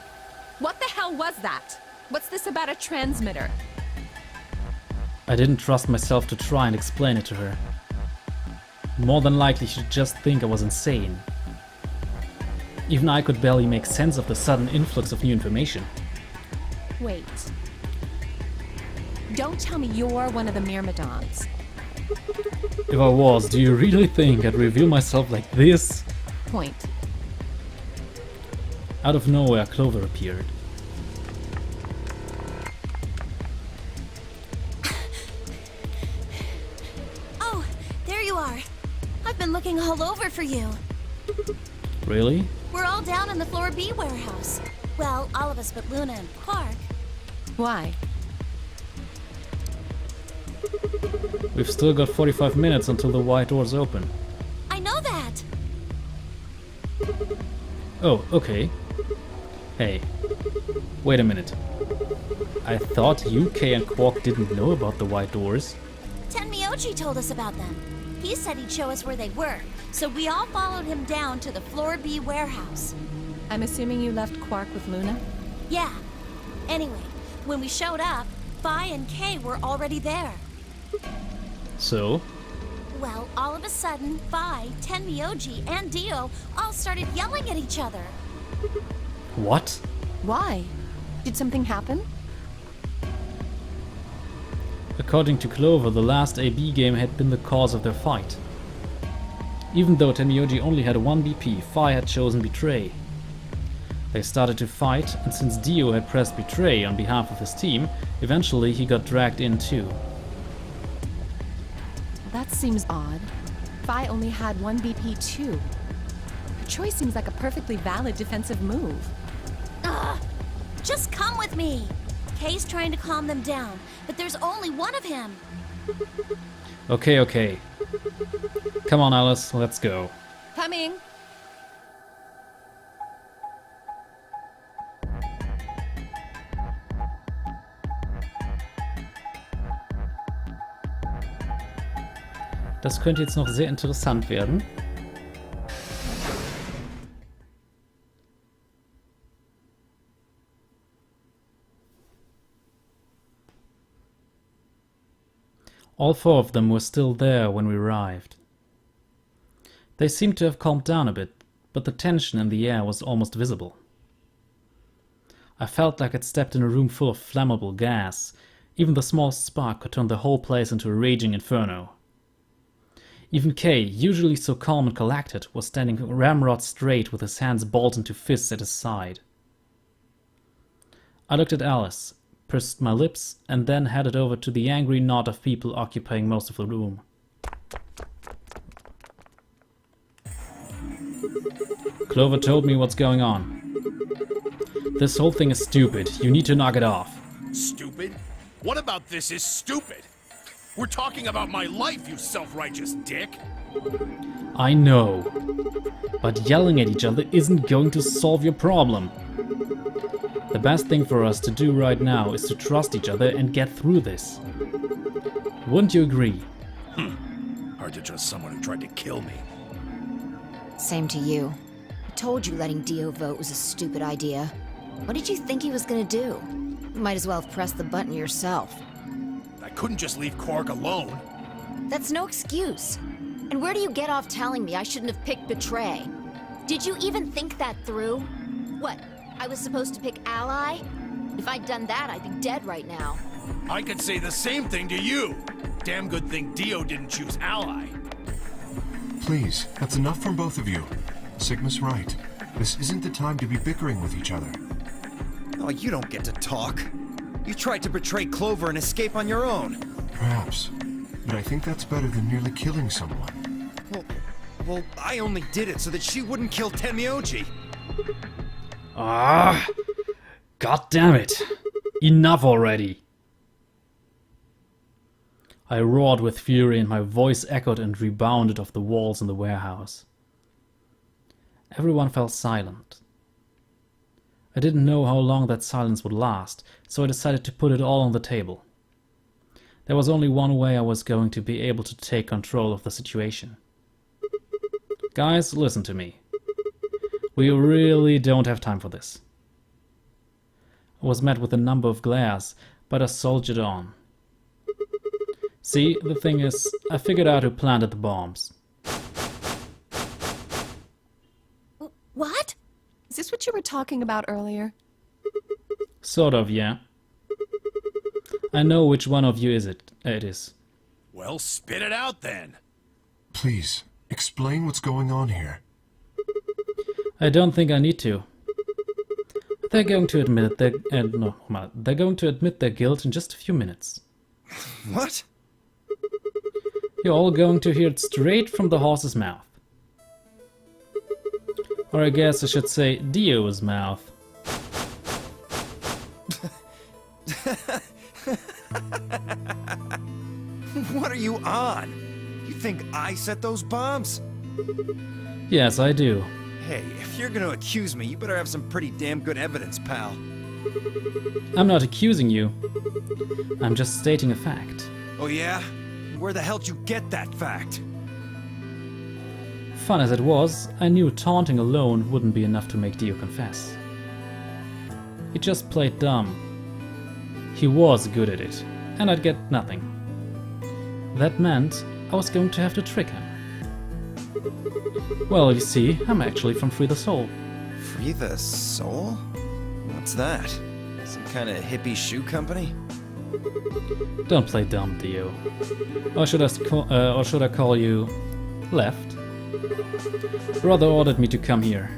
What the hell was that? What's this about a transmitter? I didn't trust myself to try and explain it to her. More than likely she'd just think I was insane. Even I could barely make sense of the sudden influx of new information. Wait. Don't tell me you're one of the Myrmidons. If I was, do you really think I'd reveal myself like this? Point. Out of nowhere, Clover appeared. Oh, there you are. I've been looking all over for you. Really? We're all down in the Floor B warehouse. Well, all of us but Luna and Quark. Why? We've still got 45 minutes until the white doors open. I know that. Oh, okay. Hey, wait a minute. I thought UK and Quark didn't know about the white doors. Tenmyoji told us about them. He said he'd show us where they were, so we all followed him down to the Floor B warehouse. I'm assuming you left Quark with Luna? Yeah. Anyway, when we showed up, Phi and Kay were already there. So? Well, all of a sudden, Phi, Tenmyoji, and Dio all started yelling at each other. What? Why? Did something happen? According to Clover, the last AB game had been the cause of their fight. Even though Tenmyoji only had 1 BP, Phi had chosen Betray. They started to fight, and since Dio had pressed Betray on behalf of his team, eventually he got dragged in too. That seems odd. Phi only had 1 BP too. Her choice seems like a perfectly valid defensive move. Ugh! Just come with me! Kay's trying to calm them down, but there's only one of him. Okay, okay. Come on, Alice, let's go. Coming! Das könnte jetzt noch sehr interessant werden. All 4 of them were still there when we arrived. They seemed to have calmed down a bit, but the tension in the air was almost visible. I felt like I'd stepped in a room full of flammable gas. Even the smallest spark could turn the whole place into a raging inferno. Even Kay, usually so calm and collected, was standing ramrod straight with his hands balled into fists at his side. I looked at Alice, pursed my lips, and then headed over to the angry knot of people occupying most of the room. Clover told me what's going on. This whole thing is stupid. You need to knock it off. Stupid? What about this is stupid? We're talking about my life, you self-righteous dick! I know. But yelling at each other isn't going to solve your problem. The best thing for us to do right now is to trust each other and get through this. Wouldn't you agree? Hard to trust someone who tried to kill me. Same to you. I told you letting Dio vote was a stupid idea. What did you think he was gonna do? You might as well have pressed the button yourself. I couldn't just leave Quark alone. That's no excuse. And where do you get off telling me I shouldn't have picked Betray? Did you even think that through? What, I was supposed to pick Ally? If I'd done that, I'd be dead right now. I could say the same thing to you. Damn good thing Dio didn't choose Ally. Please, that's enough from both of you. Sigma's right. This isn't the time to be bickering with each other. Oh, you don't get to talk. You tried to betray Clover and escape on your own. Perhaps. But I think that's better than nearly killing someone. Well, I only did it so that she wouldn't kill Tenmyoji. Ah! God damn it! Enough already! I roared with fury and my voice echoed and rebounded off the walls in the warehouse. Everyone fell silent. I didn't know how long that silence would last, so I decided to put it all on the table. There was only one way I was going to be able to take control of the situation. Guys, listen to me. We really don't have time for this. was met with a number of glares, but I soldiered on. See, the thing is, I figured out who planted the bombs. What? Is this what you were talking about earlier? Sort of, yeah. I know which one of you it is. Well, spit it out then. Please, explain what's going on here. I don't think I need to. They're going to admit they're going to admit their guilt in just a few minutes. What? You're all going to hear it straight from the horse's mouth. Or I guess I should say Dio's mouth. What are you on? You think I set those bombs? Yes, I do. Hey, if you're gonna accuse me, you better have some pretty damn good evidence, pal. I'm not accusing you. I'm just stating a fact. Oh yeah? Where the hell did you get that fact? Fun as it was, I knew taunting alone wouldn't be enough to make Dio confess. He just played dumb. He was good at it, and I'd get nothing. That meant I was going to have to trick him. Well, you see, I'm actually from Free the Soul. Free the Soul? What's that? Some kind of hippie shoe company? Don't play dumb, Dio. Or should I call you Left? Brother ordered me to come here.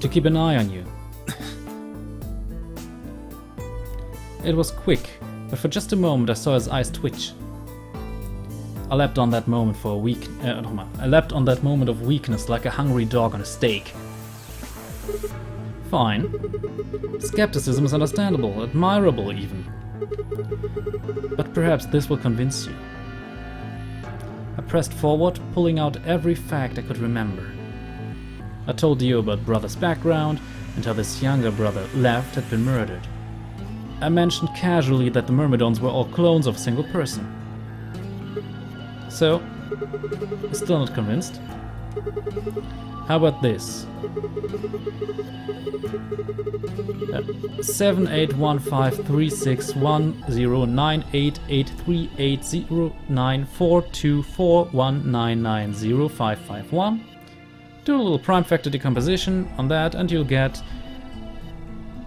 To keep an eye on you. It was quick, but for just a moment I saw his eyes twitch. I leapt on that moment I leapt on that moment of weakness like a hungry dog on a steak. Fine. Skepticism is understandable, admirable even. But perhaps this will convince you. I pressed forward, pulling out every fact I could remember. I told Dio about brother's background and how this younger brother, Left, had been murdered. I mentioned casually that the Myrmidons were all clones of a single person. So, you're still not convinced? How about this? 78153610988380942419905551. Do a little prime factor decomposition on that and you'll get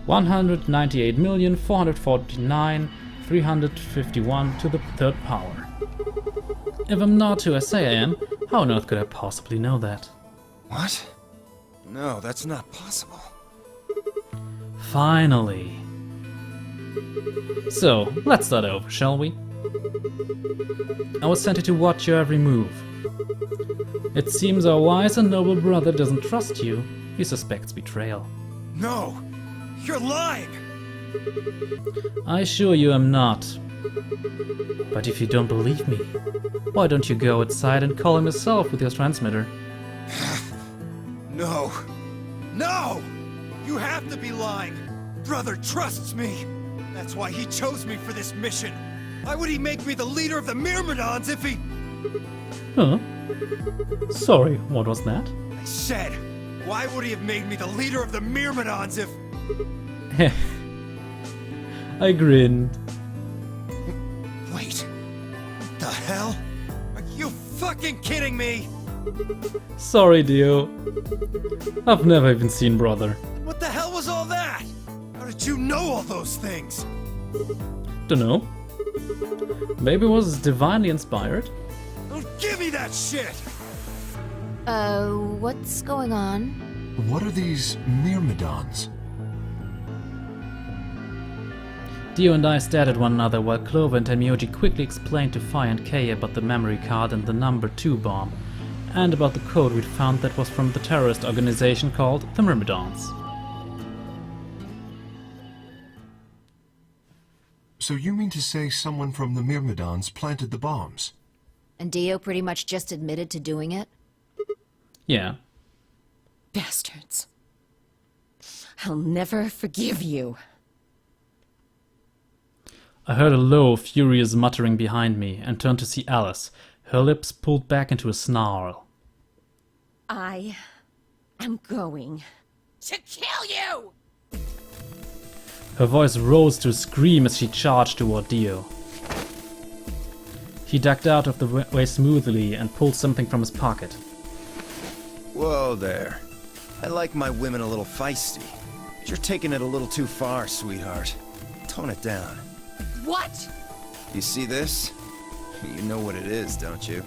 198,449,351 to the third power. If I'm not who I say I am, how on earth could I possibly know that? What? No, that's not possible. Finally. So, let's start over, shall we? I was sent here to watch your every move. It seems our wise and noble brother doesn't trust you. He suspects betrayal. No! You're lying! I assure you I'm not. But if you don't believe me, why don't you go outside and call him yourself with your transmitter? No! No! You have to be lying! Brother trusts me! That's why he chose me for this mission! Why would he make me the leader of the Myrmidons if he... Huh? Sorry, what was that? I said, why would he have made me the leader of the Myrmidons if... I grinned. Wait. What the hell? Are you fucking kidding me? Sorry, Dio. I've never even seen brother. What the hell was all that? How did you know all those things? Dunno. Maybe it was divinely inspired? Don't give me that shit! What's going on? What are these Myrmidons? Dio and I stared at one another while Clover and Tenmyoji quickly explained to Fi and Kei about the memory card and the number 2 bomb, and about the code we'd found that was from the terrorist organization called the Myrmidons. So you mean to say someone from the Myrmidons planted the bombs? And Dio pretty much just admitted to doing it? Yeah. Bastards. I'll never forgive you. I heard a low, furious muttering behind me and turned to see Alice, her lips pulled back into a snarl. I am going to kill you! Her voice rose to a scream as she charged toward Dio. He ducked out of the way smoothly and pulled something from his pocket. Whoa there. I like my women a little feisty. But you're taking it a little too far, sweetheart. Tone it down. What? You see this? You know what it is, don't you?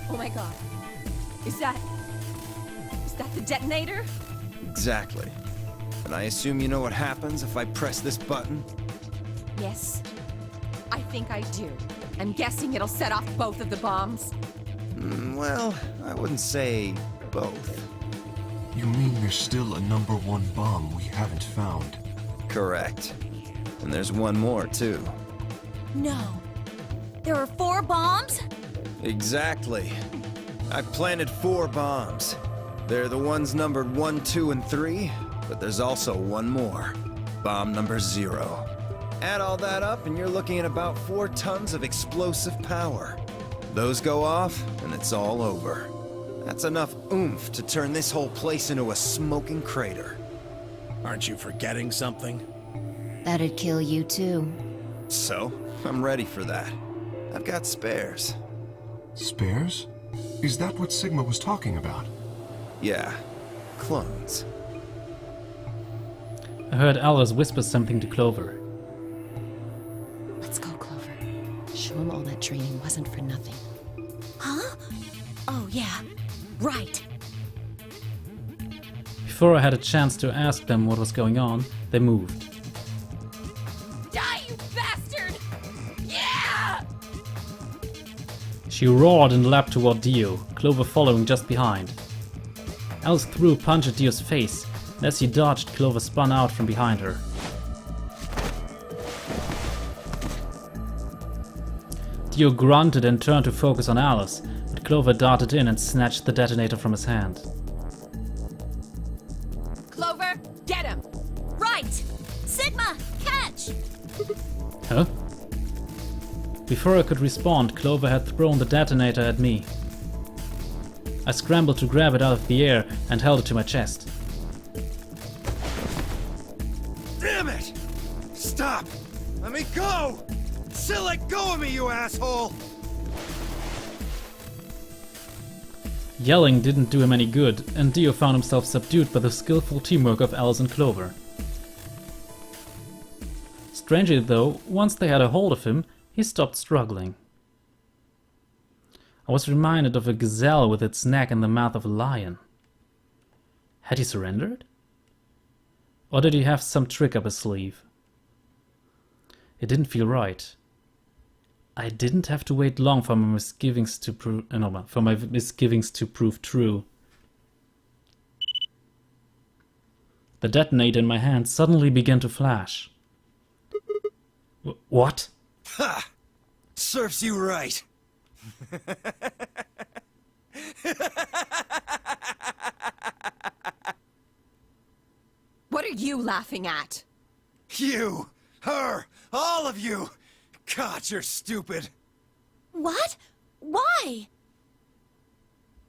Oh my god. Is that the detonator? Exactly. And I assume you know what happens if I press this button? Yes. I think I do. I'm guessing it'll set off both of the bombs. Well, I wouldn't say both. You mean there's still a number 1 bomb we haven't found? Correct. And there's one more, too. No. There are 4 bombs? Exactly. I've planted 4 bombs. They're the ones numbered 1, 2, and 3, but there's also one more. Bomb number 0. Add all that up and you're looking at about 4 tons of explosive power. Those go off and it's all over. That's enough oomph to turn this whole place into a smoking crater. Aren't you forgetting something? That'd kill you too. So, I'm ready for that. I've got spares. Spares? Is that what Sigma was talking about? Yeah, clones. I heard Alice whisper something to Clover. Let's go, Clover. Show him all that training wasn't for nothing. Huh? Oh, yeah. Right. Before I had a chance to ask them what was going on, they moved. Die, you bastard! Yeah! She roared and leapt toward Dio, Clover following just behind. Alice threw a punch at Dio's face, and as he dodged, Clover spun out from behind her. Dio grunted and turned to focus on Alice, but Clover darted in and snatched the detonator from his hand. Clover, get him! Right! Sigma, catch! Huh? Before I could respond, Clover had thrown the detonator at me. I scrambled to grab it out of the air and held it to my chest. Damn it! Stop! Let me go! Still let go of me, you asshole! Yelling didn't do him any good, and Dio found himself subdued by the skillful teamwork of Alice and Clover. Strangely though, once they had a hold of him, he stopped struggling. I was reminded of a gazelle with its neck in the mouth of a lion. Had he surrendered? Or did he have some trick up his sleeve? It didn't feel right. I didn't have to wait long for my misgivings to prove true. The detonator in my hand suddenly began to flash. What? Ha! Serves you right. What are you laughing at? You, her, all of you. God, you're stupid. What? Why?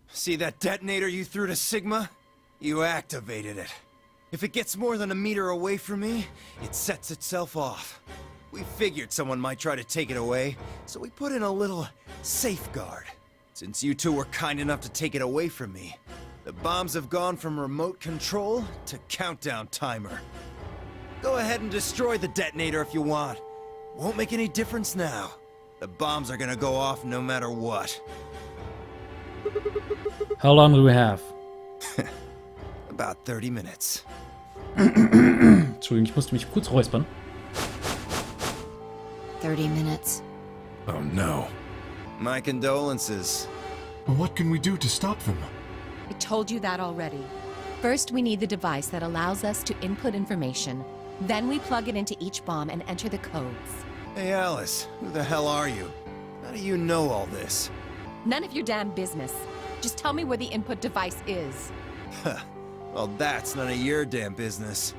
See that detonator you threw to Sigma? You activated it. If it gets more than a meter away from me, it sets itself off. We figured someone might try to take it away, so we put in a little safeguard. Since you two were kind enough to take it away from me, the bombs have gone from remote control to countdown timer. Go ahead and destroy the detonator if you want. Won't make any difference now. The bombs are gonna go off no matter what. How long do we have? About 30 minutes. Entschuldigung, ich musste mich kurz räuspern. 30 minutes. Oh no. My condolences. What can we do to stop them? I told you that already. First, we need the device that allows us to input information. Then we plug it into each bomb and enter the codes. Hey Alice, who the hell are you? How do you know all this? None of your damn business. Just tell me where the input device is. Well, that's none of your damn business.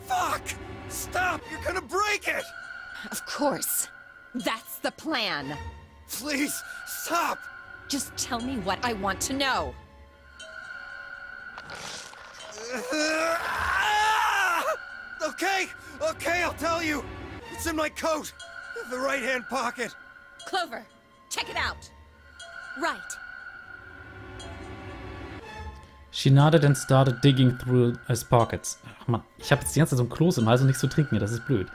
Fuck! Stop! You're gonna break it! Of course. That's the plan. Please, stop! Just tell me what I want to know. Okay, I'll tell you. It's in my coat. The right-hand pocket. Clover, check it out. Right. She nodded and started digging through his pockets. Ach Mann, ich habe jetzt die ganze Zeit so ein Kloß im Hals und nichts zu trinken hier, das ist blöd.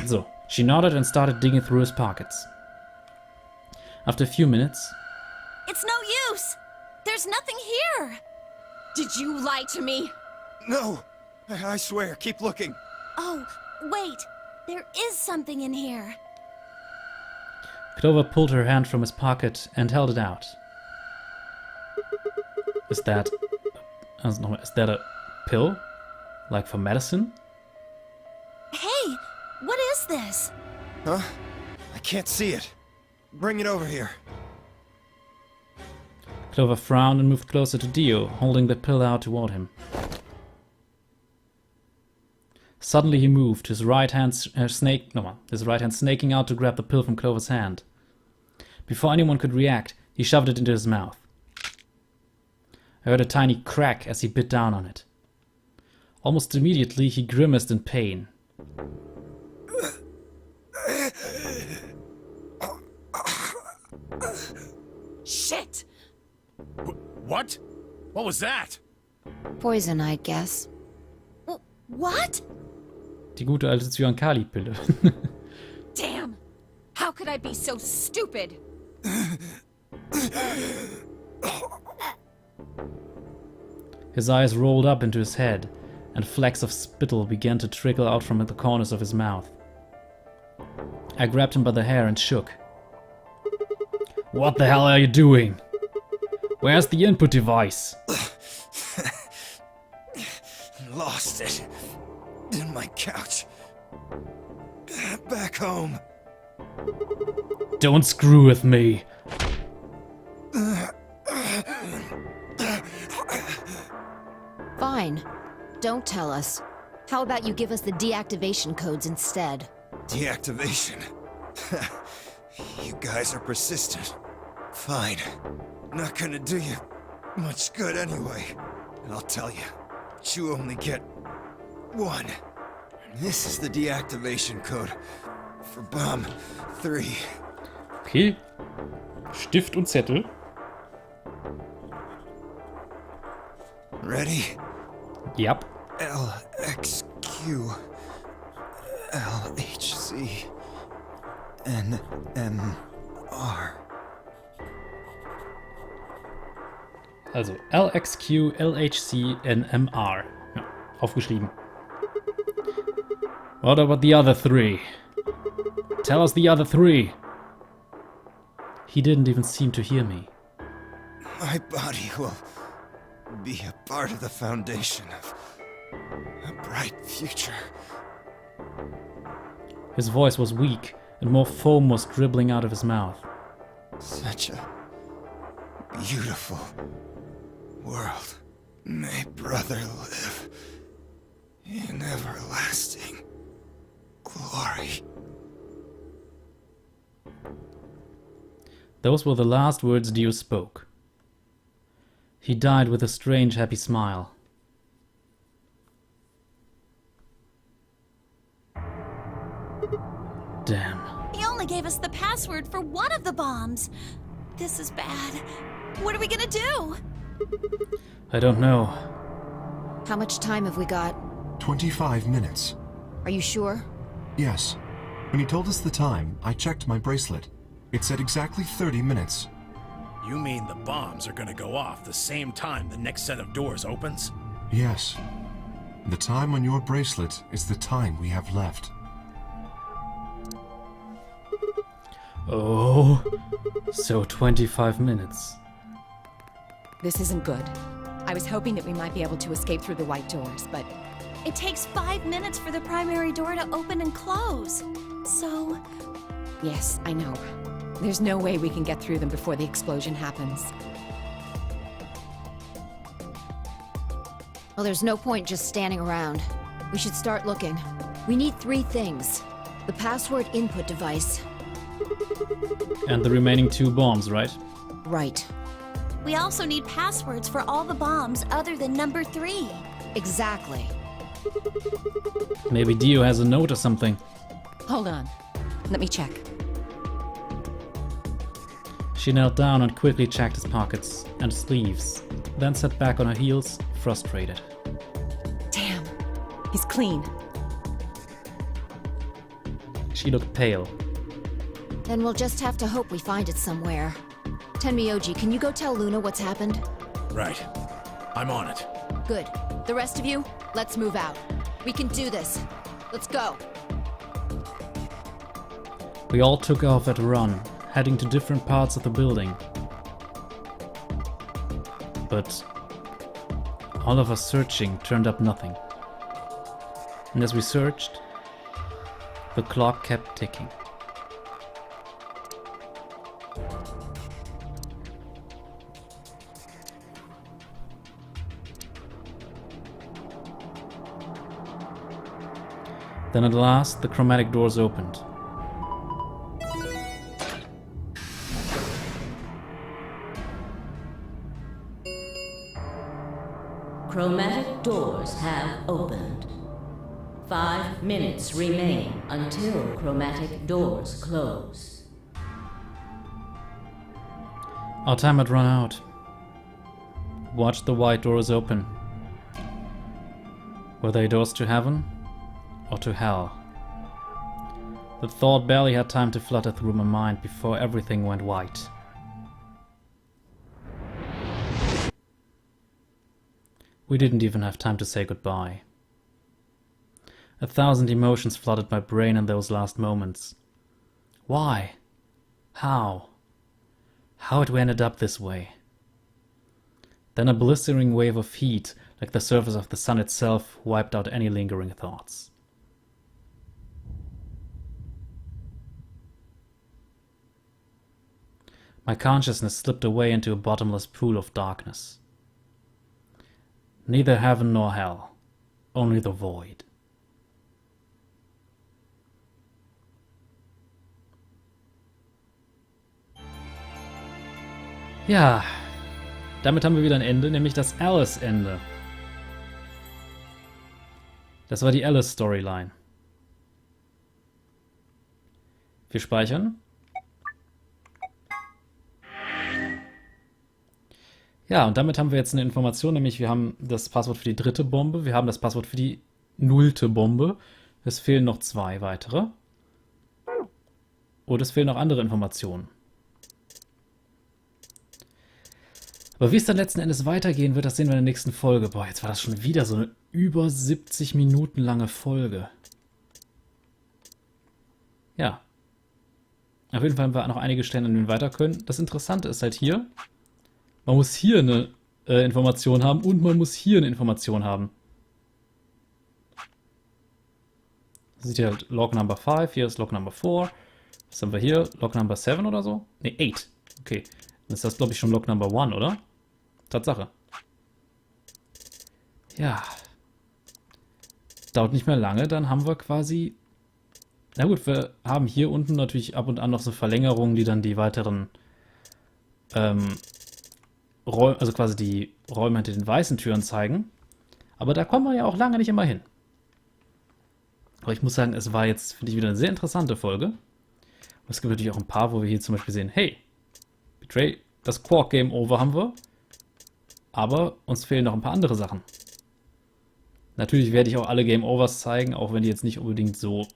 So, she nodded and started digging through his pockets. After a few minutes... It's no use. There's nothing here. Did you lie to me? No, I swear, keep looking. Oh, wait. There is something in here. Clover pulled her hand from his pocket and held it out. Is that a pill? Like for medicine? Hey, what is this? Huh? I can't see it. Bring it over here. Clover frowned and moved closer to Dio, holding the pill out toward him. Suddenly he moved, his right hand snaking out to grab the pill from Clover's hand. Before anyone could react, he shoved it into his mouth. I heard a tiny crack as he bit down on it. Almost immediately, he grimaced in pain. Shit! What? What was that? Poison, I guess. What? Die gute alte Cyankali-Pille. Damn! How could I be so stupid? His eyes rolled up into his head, and flecks of spittle began to trickle out from the corners of his mouth. I grabbed him by the hair and shook. What the hell are you doing? Where's the input device? Lost it. In my couch. Back home. Don't screw with me. Fine. Don't tell us. How about you give us the deactivation codes instead? Deactivation? You guys are persistent. Fine. Not gonna do you much good anyway. And I'll tell you, you only get one. This is the deactivation code for Bomb 3. Okay. Stift und Zettel. Ready? Yep. LXQ LHC NMR. Also LXQ, LHC, NMR. Ja, aufgeschrieben. What about the other three? Tell us the other three. He didn't even seem to hear me. My body will be a part of the foundation of a bright future. His voice was weak, and more foam was dribbling out of his mouth. Such a beautiful world. May brother live in everlasting glory. Those were the last words Dio spoke. He died with a strange, happy smile. Damn. He only gave us the password for one of the bombs. This is bad. What are we gonna do? I don't know. How much time have we got? 25 minutes. Are you sure? Yes. When he told us the time, I checked my bracelet. It said exactly 30 minutes. You mean the bombs are gonna go off the same time the next set of doors opens? Yes. The time on your bracelet is the time we have left. Oh, so 25 minutes. This isn't good. I was hoping that we might be able to escape through the white doors, but... It takes 5 minutes for the primary door to open and close. So... Yes, I know. There's no way we can get through them before the explosion happens. Well, there's no point just standing around. We should start looking. We need 3 things. The password input device. And the remaining 2 bombs, right? Right. we also need passwords for all the bombs other than number 3. Exactly. Maybe Dio has a note or something. Hold on. Let me check. She knelt down and quickly checked his pockets and sleeves, then sat back on her heels, frustrated. Damn. He's clean. She looked pale. Then we'll just have to hope we find it somewhere. Tenmyoji, can you go tell Luna what's happened? Right. I'm on it. Good. The rest of you, let's move out. We can do this. Let's go. We all took off at a run, heading to different parts of the building. But all of us searching turned up nothing. And as we searched, the clock kept ticking. Then at last, the chromatic doors opened. Chromatic doors have opened. 5 minutes remain until chromatic doors close. Our time had run out. Watched the white doors open. Were they doors to heaven? Or to hell? The thought barely had time to flutter through my mind before everything went white. We didn't even have time to say goodbye. 1,000 emotions flooded my brain in those last moments. Why? How? How had we ended up this way? Then a blistering wave of heat, like the surface of the sun itself, wiped out any lingering thoughts. My consciousness slipped away into a bottomless pool of darkness. Neither heaven nor hell, only the void. Ja, damit haben wir wieder ein Ende, nämlich das Alice-Ende. Das war die Alice-Storyline. Wir speichern. Ja, und damit haben wir jetzt eine Information, nämlich wir haben das Passwort für die 3. Bombe, wir haben das Passwort für die 0. Bombe. Es fehlen noch 2 weitere. Und es fehlen noch andere Informationen. Aber wie es dann letzten Endes weitergehen wird, das sehen wir in der nächsten Folge. Boah, jetzt war das schon wieder so eine über 70 Minuten lange Folge. Ja. Auf jeden Fall haben wir noch einige Stellen, an denen wir weiter können. Das Interessante ist halt hier, man muss hier eine Information haben und man muss hier eine Information haben. Das ist hier halt Log Number 5, hier ist Log Number 4. Was haben wir hier? Log Number 7 oder so? Ne, 8. Okay. Dann ist das, glaube ich, schon Log Number 1, oder? Tatsache. Ja. Dauert nicht mehr lange, dann haben wir quasi... Na gut, wir haben hier unten natürlich ab und an noch so Verlängerungen, die dann die weiteren... also quasi die Räume hinter den weißen Türen zeigen. Aber da kommen wir ja auch lange nicht immer hin. Aber ich muss sagen, es war jetzt, finde ich, wieder eine sehr interessante Folge. Und es gibt natürlich auch ein paar, wo wir hier zum Beispiel sehen, hey, Betray, das Quark Game Over haben wir. Aber uns fehlen noch ein paar andere Sachen. Natürlich werde ich auch alle Game Overs zeigen, auch wenn die jetzt nicht unbedingt so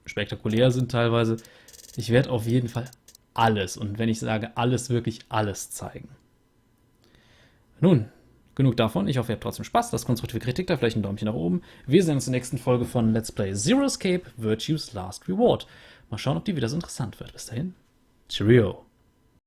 spektakulär sind teilweise. Ich werde auf jeden Fall alles, und wenn ich sage alles, wirklich alles zeigen. Nun, genug davon. Ich hoffe, ihr habt trotzdem Spaß. Lasst konstruktive Kritik da, vielleicht ein Däumchen nach oben. Wir sehen uns in der nächsten Folge von Let's Play Zero Escape, Virtue's Last Reward. Mal schauen, ob die wieder so interessant wird. Bis dahin, Cheerio.